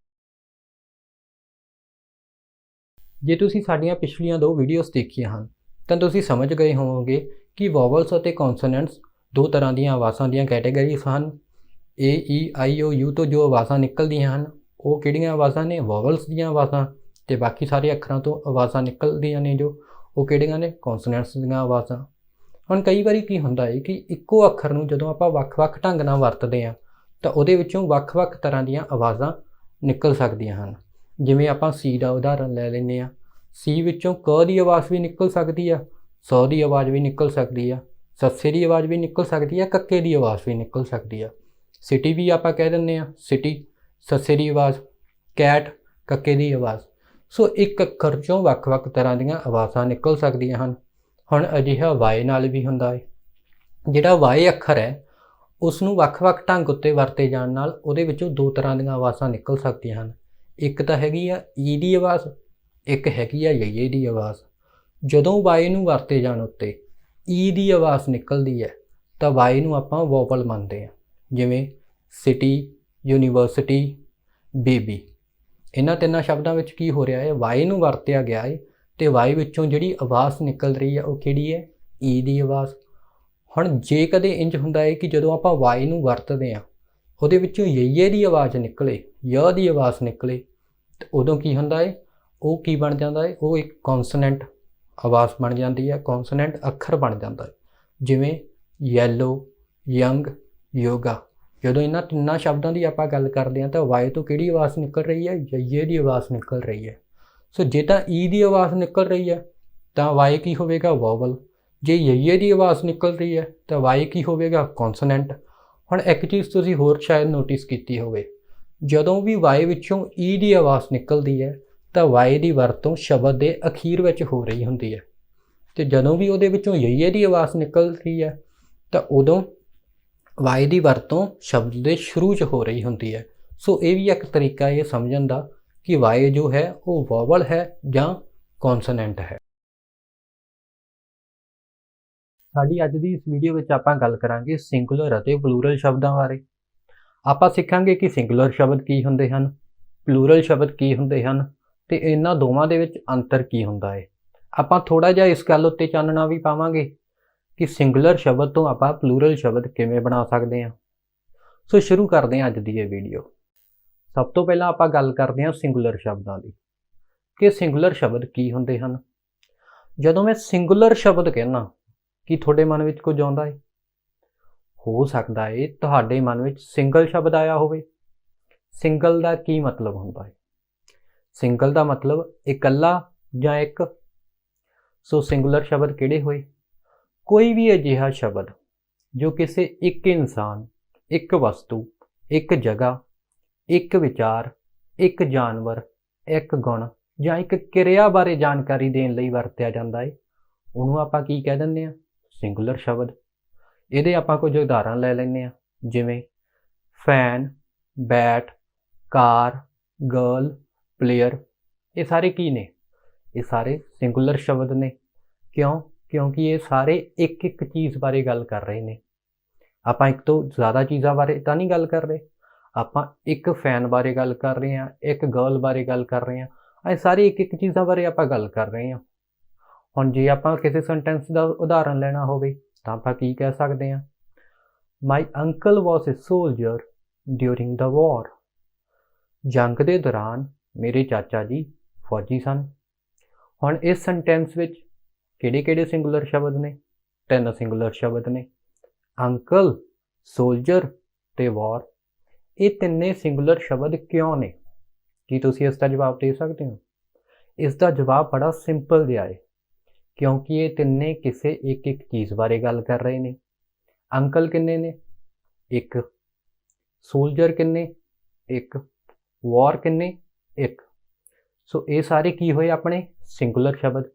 ਜੇ ਤੁਸੀਂ ਸਾਡੀਆਂ ਪਿਛਲੀਆਂ ਦੋ ਵੀਡੀਓਜ਼ ਦੇਖੀਆਂ ਹਨ ਤਾਂ ਤੁਸੀਂ ਸਮਝ ਗਏ ਹੋਵੋਗੇ ਕਿ ਵੋਵਲਸ ਅਤੇ ਕੌਨਸੋਨੈਂਟਸ ਦੋ ਤਰ੍ਹਾਂ ਦੀਆਂ ਆਵਾਜ਼ਾਂ ਦੀਆਂ ਕੈਟੇਗਰੀਜ਼ ਹਨ। ਏ, ਈ, ਆਈ, ਓ, ਯੂ ਤੋਂ ਜੋ ਆਵਾਜ਼ਾਂ ਨਿਕਲਦੀਆਂ ਹਨ ਉਹ ਕਿਹੜੀਆਂ ਆਵਾਜ਼ਾਂ ਨੇ? ਵੋਵਲਸ ਦੀਆਂ ਆਵਾਜ਼ਾਂ। ਤੇ ਬਾਕੀ ਸਾਰੇ ਅੱਖਰਾਂ ਤੋਂ ਆਵਾਜ਼ਾਂ ਨਿਕਲਦੀਆਂ ਨੇ ਜੋ, ਉਹ ਕਿਹੜੀਆਂ ਨੇ? ਕੌਨਸੋਨੈਂਟਸ ਦੀਆਂ ਆਵਾਜ਼ਾਂ। ਹੁਣ ਕਈ ਵਾਰੀ ਕੀ ਹੁੰਦਾ ਹੈ ਕਿ ਇੱਕੋ ਅੱਖਰ ਨੂੰ ਜਦੋਂ ਆਪਾਂ ਵੱਖ-ਵੱਖ ਢੰਗ ਨਾਲ ਵਰਤਦੇ ਹਾਂ ਤਾਂ ਉਹਦੇ ਵਿੱਚੋਂ ਵੱਖ-ਵੱਖ ਤਰ੍ਹਾਂ ਦੀਆਂ ਆਵਾਜ਼ਾਂ ਨਿਕਲ ਸਕਦੀਆਂ ਹਨ। ਜਿਵੇਂ ਆਪਾਂ ਸੀ ਦਾ ਉਦਾਹਰਨ ਲੈ ਲੈਂਦੇ ਹਾਂ, ਸੀ ਵਿੱਚੋਂ ਕ ਦੀ ਆਵਾਜ਼ ਵੀ ਨਿਕਲ ਸਕਦੀ ਆ, ਸ ਦੀ ਆਵਾਜ਼ ਵੀ ਨਿਕਲ ਸਕਦੀ ਆ, ਸੱਸੇ ਦੀ ਆਵਾਜ਼ ਵੀ ਨਿਕਲ ਸਕਦੀ ਆ, ਕੱਕੇ ਦੀ ਆਵਾਜ਼ ਵੀ ਨਿਕਲ ਸਕਦੀ ਆ। ਸਿਟੀ ਵੀ ਆਪਾਂ ਕਹਿ ਦਿੰਦੇ ਹਾਂ, ਸਿਟੀ ਸੱਸੇ ਦੀ ਆਵਾਜ਼, ਕੈਟ ਕੱਕੇ ਦੀ ਆਵਾਜ਼। ਸੋ ਇੱਕ ਅੱਖਰ 'ਚੋਂ ਵੱਖ-ਵੱਖ ਤਰ੍ਹਾਂ ਦੀਆਂ ਆਵਾਜ਼ਾਂ ਨਿਕਲ ਸਕਦੀਆਂ ਹਨ। ਹੁਣ ਅਜਿਹਾ ਵਾਏ ਨਾਲ ਵੀ ਹੁੰਦਾ ਹੈ। ਜਿਹੜਾ ਵਾਏ ਅੱਖਰ ਹੈ ਉਸ ਨੂੰ ਵੱਖ-ਵੱਖ ਢੰਗ ਉੱਤੇ ਵਰਤੇ ਜਾਣ ਨਾਲ ਉਹਦੇ ਵਿੱਚੋਂ ਦੋ ਤਰ੍ਹਾਂ ਦੀਆਂ ਆਵਾਜ਼ਾਂ ਨਿਕਲ ਸਕਦੀਆਂ ਹਨ। ਇੱਕ ਤਾਂ ਹੈਗੀ ਆ ਈ ਦੀ ਆਵਾਜ਼, ਇੱਕ ਹੈਗੀ ਆ ਯਈਏ ਦੀ ਆਵਾਜ਼। ਜਦੋਂ ਵਾਏ ਨੂੰ ਵਰਤੇ ਜਾਣ ਉੱਤੇ ਈ ਦੀ ਆਵਾਜ਼ ਨਿਕਲਦੀ ਹੈ ਤਾਂ ਵਾਏ ਨੂੰ ਆਪਾਂ ਵੋਵਲ ਮੰਨਦੇ ਹਾਂ। ਜਿਵੇਂ ਸਿਟੀ, ਯੂਨੀਵਰਸਿਟੀ, ਬੇਬੀ, ਇਹਨਾਂ ਤਿੰਨਾਂ ਸ਼ਬਦਾਂ ਵਿੱਚ ਕੀ ਹੋ ਰਿਹਾ ਹੈ, ਵਾਏ ਨੂੰ ਵਰਤਿਆ ਗਿਆ ਹੈ ਅਤੇ ਵਾਏ ਵਿੱਚੋਂ ਜਿਹੜੀ ਆਵਾਜ਼ ਨਿਕਲ ਰਹੀ ਹੈ ਉਹ ਕਿਹੜੀ ਹੈ, ਈ ਦੀ ਆਵਾਜ਼। ਹੁਣ ਜੇ ਕਦੇ ਇੰਝ ਹੁੰਦਾ ਹੈ ਕਿ ਜਦੋਂ ਆਪਾਂ ਵਾਏ ਨੂੰ ਵਰਤਦੇ ਹਾਂ ਉਹਦੇ ਵਿੱਚੋਂ ਯਈਏ ਦੀ ਆਵਾਜ਼ ਨਿਕਲੇ, य ਦੀ ਆਵਾਜ਼ ਨਿਕਲੇ, ਤਾਂ ਉਦੋਂ ਕੀ ਹੁੰਦਾ ਹੈ, ਉਹ ਕੀ ਬਣ ਜਾਂਦਾ ਹੈ, ਉਹ ਇੱਕ ਕੌਂਸਨੈਂਟ ਆਵਾਜ਼ ਬਣ ਜਾਂਦੀ ਹੈ, ਕੌਂਸਨੈਂਟ ਅੱਖਰ ਬਣ ਜਾਂਦਾ ਹੈ। ਜਿਵੇਂ ਯੈਲੋ, ਯੰਗ, ਯੋਗਾ। ਜਦੋਂ ਇਹਨਾਂ ਤਿੰਨਾਂ ਸ਼ਬਦਾਂ ਦੀ ਆਪਾਂ ਗੱਲ ਕਰਦੇ ਹਾਂ ਤਾਂ ਵਾਏ ਤੋਂ ਕਿਹੜੀ ਆਵਾਜ਼ ਨਿਕਲ ਰਹੀ ਹੈ, ਯਈਏ ਦੀ ਆਵਾਜ਼ ਨਿਕਲ ਰਹੀ ਹੈ। ਸੋ ਜੇ ਤਾਂ ਈ ਦੀ ਆਵਾਜ਼ ਨਿਕਲ ਰਹੀ ਹੈ ਤਾਂ ਵਾਏ ਕੀ ਹੋਵੇਗਾ, ਵੋਵਲ। ਜੇ ਯਈਏ ਦੀ ਆਵਾਜ਼ ਨਿਕਲ ਰਹੀ ਹੈ ਤਾਂ ਵਾਏ ਕੀ ਹੋਵੇਗਾ, ਕੌਂਸਨੈਂਟ। ਹੁਣ ਇੱਕ ਚੀਜ਼ ਤੁਸੀਂ ਹੋਰ ਸ਼ਾਇਦ ਨੋਟਿਸ ਕੀਤੀ ਹੋਵੇ, ਜਦੋਂ ਵੀ ਵਾਏ ਵਿੱਚੋਂ ਈ ਦੀ ਆਵਾਜ਼ ਨਿਕਲਦੀ ਹੈ ਤਾਂ ਵਾਏ ਦੀ ਵਰਤੋਂ ਸ਼ਬਦ ਦੇ ਅਖੀਰ ਵਿੱਚ ਹੋ ਰਹੀ ਹੁੰਦੀ ਹੈ, ਅਤੇ ਜਦੋਂ ਵੀ ਉਹਦੇ ਵਿੱਚੋਂ ਯਈਏ ਦੀ ਆਵਾਜ਼ ਨਿਕਲ ਰਹੀ ਹੈ ਤਾਂ ਉਦੋਂ ਵਾਏ ਦੀ ਵਰਤੋਂ ਸ਼ਬਦ ਦੇ ਸ਼ੁਰੂ 'ਚ ਹੋ ਰਹੀ ਹੁੰਦੀ ਹੈ। ਸੋ ਇਹ ਵੀ ਇੱਕ ਤਰੀਕਾ ਇਹ ਸਮਝਣ ਦਾ ਕਿ ਵਾਏ ਜੋ ਹੈ ਉਹ ਵੋਵਲ ਹੈ ਜਾਂ ਕੌਂਸਨੈਂਟ ਹੈ। ਸਾਡੀ ਅੱਜ ਦੀ ਇਸ ਵੀਡੀਓ ਵਿੱਚ ਆਪਾਂ ਗੱਲ ਕਰਾਂਗੇ ਸਿੰਗੂਲਰ ਅਤੇ ਪਲੂਰਲ ਸ਼ਬਦਾਂ ਬਾਰੇ। ਆਪਾਂ ਸਿੱਖਾਂਗੇ ਕਿ ਸਿੰਗੂਲਰ ਸ਼ਬਦ ਕੀ ਹੁੰਦੇ ਹਨ, ਪਲੂਰਲ ਸ਼ਬਦ ਕੀ ਹੁੰਦੇ ਹਨ ਅਤੇ ਇਹਨਾਂ ਦੋਵਾਂ ਦੇ ਵਿੱਚ ਅੰਤਰ ਕੀ ਹੁੰਦਾ ਹੈ। ਆਪਾਂ ਥੋੜ੍ਹਾ ਜਿਹਾ ਇਸ ਗੱਲ ਉੱਤੇ ਚਾਨਣਾ ਵੀ ਪਾਵਾਂਗੇ ਕਿ ਸਿੰਗੂਲਰ ਸ਼ਬਦ ਤੋਂ ਆਪਾਂ ਪਲੂਰਲ ਸ਼ਬਦ ਕਿਵੇਂ ਬਣਾ ਸਕਦੇ ਹਾਂ। ਸੋ ਸ਼ੁਰੂ ਕਰਦੇ ਹਾਂ ਅੱਜ ਦੀ ਇਹ ਵੀਡੀਓ। ਸਭ ਤੋਂ ਪਹਿਲਾਂ ਆਪਾਂ ਗੱਲ ਕਰਦੇ ਹਾਂ ਸਿੰਗੂਲਰ ਸ਼ਬਦਾਂ ਦੀ, ਕਿ ਸਿੰਗੂਲਰ ਸ਼ਬਦ ਕੀ ਹੁੰਦੇ ਹਨ। ਜਦੋਂ ਮੈਂ ਸਿੰਗੂਲਰ ਸ਼ਬਦ ਕਹਿੰਦਾ, ਕੀ ਤੁਹਾਡੇ ਮਨ ਵਿੱਚ ਕੁਝ ਆਉਂਦਾ ਹੈ? ਹੋ ਸਕਦਾ ਹੈ ਤੁਹਾਡੇ ਮਨ ਵਿੱਚ ਸਿੰਗਲ ਸ਼ਬਦ ਆਇਆ ਹੋਵੇ। ਸਿੰਗਲ ਦਾ ਕੀ ਮਤਲਬ ਹੁੰਦਾ ਹੈ? ਸਿੰਗਲ ਦਾ ਮਤਲਬ ਇਕੱਲਾ ਜਾਂ ਇੱਕ। ਸੋ ਸਿੰਗੂਲਰ ਸ਼ਬਦ ਕਿਹੜੇ ਹੋਏ? ਕੋਈ ਵੀ ਅਜਿਹਾ ਸ਼ਬਦ ਜੋ ਕਿਸੇ ਇੱਕ ਇਨਸਾਨ, ਇੱਕ ਵਸਤੂ, ਇੱਕ ਜਗ੍ਹਾ, ਇੱਕ ਵਿਚਾਰ, ਇੱਕ ਜਾਨਵਰ, ਇੱਕ ਗੁਣ ਜਾਂ ਇੱਕ ਕਿਰਿਆ ਬਾਰੇ ਜਾਣਕਾਰੀ ਦੇਣ ਲਈ ਵਰਤਿਆ ਜਾਂਦਾ ਹੈ, ਉਹਨੂੰ ਆਪਾਂ ਕੀ ਕਹਿ ਦਿੰਦੇ ਹਾਂ? ਸਿੰਗੂਲਰ ਸ਼ਬਦ। ਇਹਦੇ ਆਪਾਂ ਕੁਝ ਉਦਾਹਰਨ ਲੈ ਲੈਂਦੇ ਹਾਂ, ਜਿਵੇਂ ਫੈਨ, ਬੈਟ, ਕਾਰ, ਗਰਲ, ਪਲੇਅਰ। ਇਹ ਸਾਰੇ ਕੀ ਨੇ? ਇਹ ਸਾਰੇ ਸਿੰਗੂਲਰ ਸ਼ਬਦ ਨੇ। ਕਿਉਂ? ਕਿਉਂਕਿ ਇਹ ਸਾਰੇ ਇੱਕ ਇੱਕ ਚੀਜ਼ ਬਾਰੇ ਗੱਲ ਕਰ ਰਹੇ ਨੇ। ਆਪਾਂ ਇੱਕ ਤੋਂ ਜ਼ਿਆਦਾ ਚੀਜ਼ਾਂ ਬਾਰੇ ਤਾਂ ਨਹੀਂ ਗੱਲ ਕਰ ਰਹੇ। ਆਪਾਂ ਇੱਕ ਫੈਨ ਬਾਰੇ ਗੱਲ ਕਰ ਰਹੇ ਹਾਂ, ਇੱਕ ਗਰਲ ਬਾਰੇ ਗੱਲ ਕਰ ਰਹੇ ਹਾਂ, ਇਹ ਸਾਰੇ ਇੱਕ ਇੱਕ ਚੀਜ਼ਾਂ ਬਾਰੇ ਆਪਾਂ ਗੱਲ ਕਰ ਰਹੇ ਹਾਂ। ਹੁਣ ਜੇ ਆਪਾਂ ਕਿਸੇ ਸੈਂਟੈਂਸ ਦਾ ਉਦਾਹਰਨ ਲੈਣਾ ਹੋਵੇ ਤਾਂ ਆਪਾਂ ਕੀ ਕਹਿ ਸਕਦੇ ਹਾਂ? My uncle was a soldier during the war. ਜੰਗ ਦੇ ਦੌਰਾਨ ਮੇਰੇ ਚਾਚਾ ਜੀ ਫੌਜੀ ਸਨ। ਹੁਣ ਇਸ ਸੈਂਟੈਂਸ ਵਿੱਚ ਕਿਹੜੇ ਕਿਹੜੇ ਸਿੰਗੂਲਰ ਸ਼ਬਦ ਨੇ? 3 ਸਿੰਗੂਲਰ ਸ਼ਬਦ ਨੇ, ਅੰਕਲ, ਸੋਲਜਰ ਤੇ ਵਾਰ। ਇਹ ਤਿੰਨੇ ਸਿੰਗੂਲਰ ਸ਼ਬਦ ਕਿਉਂ ਨੇ? ਕੀ ਤੁਸੀਂ ਇਸ ਦਾ ਜਵਾਬ ਦੇ ਸਕਦੇ ਹੋ? ਇਸ ਦਾ ਜਵਾਬ ਬੜਾ ਸਿੰਪਲ ਜਿਹਾ ਹੈ, ਕਿਉਂਕਿ ਇਹ ਤਿੰਨੇ ਕਿਸੇ ਇੱਕ ਇੱਕ ਚੀਜ਼ ਬਾਰੇ ਗੱਲ ਕਰ ਰਹੇ ਨੇ। ਅੰਕਲ ਕਿੰਨੇ ਨੇ? 1। ਸੋਲਜਰ ਕਿੰਨੇ? 1। ਵਾਰ ਕਿੰਨੇ? 1। ਸੋ ਇਹ ਸਾਰੇ ਕੀ ਹੋਏ ਆਪਣੇ? ਸਿੰਗੂਲਰ ਸ਼ਬਦ,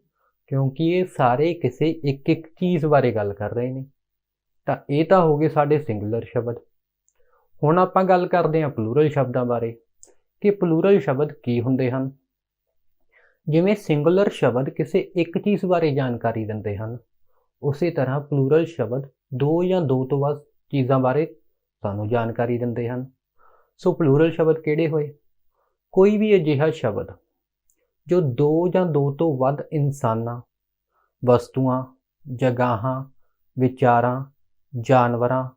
ਕਿਉਂਕਿ ਇਹ ਸਾਰੇ ਕਿਸੇ ਇੱਕ ਇੱਕ ਚੀਜ਼ ਬਾਰੇ ਗੱਲ ਕਰ ਰਹੇ ਨੇ। ਤਾਂ ਇਹ ਤਾਂ ਹੋ ਗਏ ਸਾਡੇ ਸਿੰਗੂਲਰ ਸ਼ਬਦ। ਹੁਣ ਆਪਾਂ ਗੱਲ ਕਰਦੇ ਹਾਂ ਪਲੂਰਲ ਸ਼ਬਦਾਂ ਬਾਰੇ, ਕਿ ਪਲੂਰਲ ਸ਼ਬਦ ਕੀ ਹੁੰਦੇ ਹਨ। ਜਿਵੇਂ ਸਿੰਗੂਲਰ ਸ਼ਬਦ ਕਿਸੇ ਇੱਕ ਚੀਜ਼ ਬਾਰੇ ਜਾਣਕਾਰੀ ਦਿੰਦੇ ਹਨ, ਉਸੇ ਤਰ੍ਹਾਂ ਪਲੂਰਲ ਸ਼ਬਦ 2 ਜਾਂ 2 ਤੋਂ ਵੱਧ ਚੀਜ਼ਾਂ ਬਾਰੇ ਸਾਨੂੰ ਜਾਣਕਾਰੀ ਦਿੰਦੇ ਹਨ। ਸੋ ਪਲੂਰਲ ਸ਼ਬਦ ਕਿਹੜੇ ਹੋਏ? ਕੋਈ ਵੀ ਅਜਿਹਾ ਸ਼ਬਦ ਜੋ 2 ਜਾਂ 2 ਤੋਂ ਵੱਧ ਇਨਸਾਨਾਂ, ਵਸਤੂਆਂ, ਜਗ੍ਹਾਵਾਂ, ਵਿਚਾਰਾਂ, ਜਾਨਵਰਾਂ,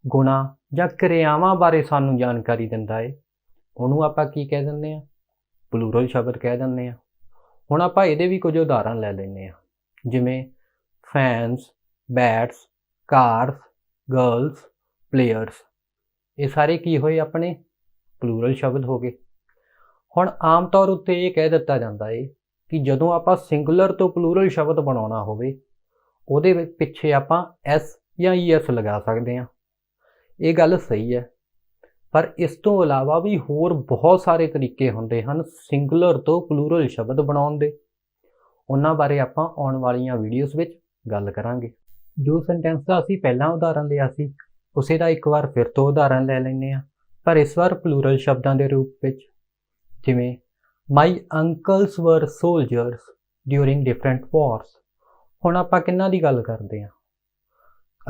ਗੁਣਾਂ ਜਾਂ ਕਿਰਿਆਵਾਂ ਬਾਰੇ ਸਾਨੂੰ ਜਾਣਕਾਰੀ ਦਿੰਦਾ ਹੈ, ਉਹਨੂੰ ਆਪਾਂ ਕੀ ਕਹਿ ਦਿੰਦੇ ਹਾਂ? ਪਲੂਰਲ ਸ਼ਬਦ ਕਹਿ ਦਿੰਦੇ ਹਾਂ। ਹੁਣ ਆਪਾਂ ਇਹਦੇ ਵੀ ਕੁਝ ਉਦਾਹਰਨ ਲੈ ਲੈਂਦੇ ਹਾਂ, ਜਿਵੇਂ fans, bats, cars, girls, players. ਇਹ ਸਾਰੇ ਕੀ ਹੋਏ ਆਪਣੇ? ਪਲੂਰਲ ਸ਼ਬਦ ਹੋ ਗਏ। ਹੁਣ ਆਮ ਤੌਰ ਉੱਤੇ ਇਹ ਕਹਿ ਦਿੱਤਾ ਜਾਂਦਾ ਹੈ ਕਿ ਜਦੋਂ ਆਪਾਂ ਸਿੰਗੂਲਰ ਤੋਂ ਪਲੂਰਲ ਸ਼ਬਦ ਬਣਾਉਣਾ ਹੋਵੇ, ਉਹਦੇ ਪਿੱਛੇ ਆਪਾਂ ਐਸ ਜਾਂ ਈਐਸ ਲਗਾ ਸਕਦੇ ਹਾਂ। ਇਹ ਗੱਲ ਸਹੀ ਹੈ, ਪਰ ਇਸ ਤੋਂ ਇਲਾਵਾ ਵੀ ਹੋਰ ਬਹੁਤ ਸਾਰੇ ਤਰੀਕੇ ਹੁੰਦੇ ਹਨ ਸਿੰਗੂਲਰ ਤੋਂ ਪਲੂਰਲ ਸ਼ਬਦ ਬਣਾਉਣ ਦੇ। ਉਹਨਾਂ ਬਾਰੇ ਆਪਾਂ ਆਉਣ ਵਾਲੀਆਂ ਵੀਡੀਓਜ਼ ਵਿੱਚ ਗੱਲ ਕਰਾਂਗੇ। ਜੋ ਸੈਂਟੈਂਸ ਦਾ ਅਸੀਂ ਪਹਿਲਾਂ ਉਦਾਹਰਨ ਲਿਆ ਸੀ ਉਸੇ ਦਾ ਇੱਕ ਵਾਰ ਫਿਰ ਤੋਂ ਉਦਾਹਰਨ ਲੈ ਲੈਂਦੇ ਹਾਂ, ਪਰ ਇਸ ਵਾਰ ਪਲੂਰਲ ਸ਼ਬਦਾਂ ਦੇ ਰੂਪ ਵਿੱਚ। ਜਿਵੇਂ ਮਾਈ ਅੰਕਲਸ ਵਰ ਸੋਲਜਰਸ ਡਿਊਰਿੰਗ ਡਿਫਰੈਂਟ ਵਾਰਸ। ਹੁਣ ਆਪਾਂ ਕਿਹਨਾਂ ਦੀ ਗੱਲ ਕਰਦੇ ਹਾਂ?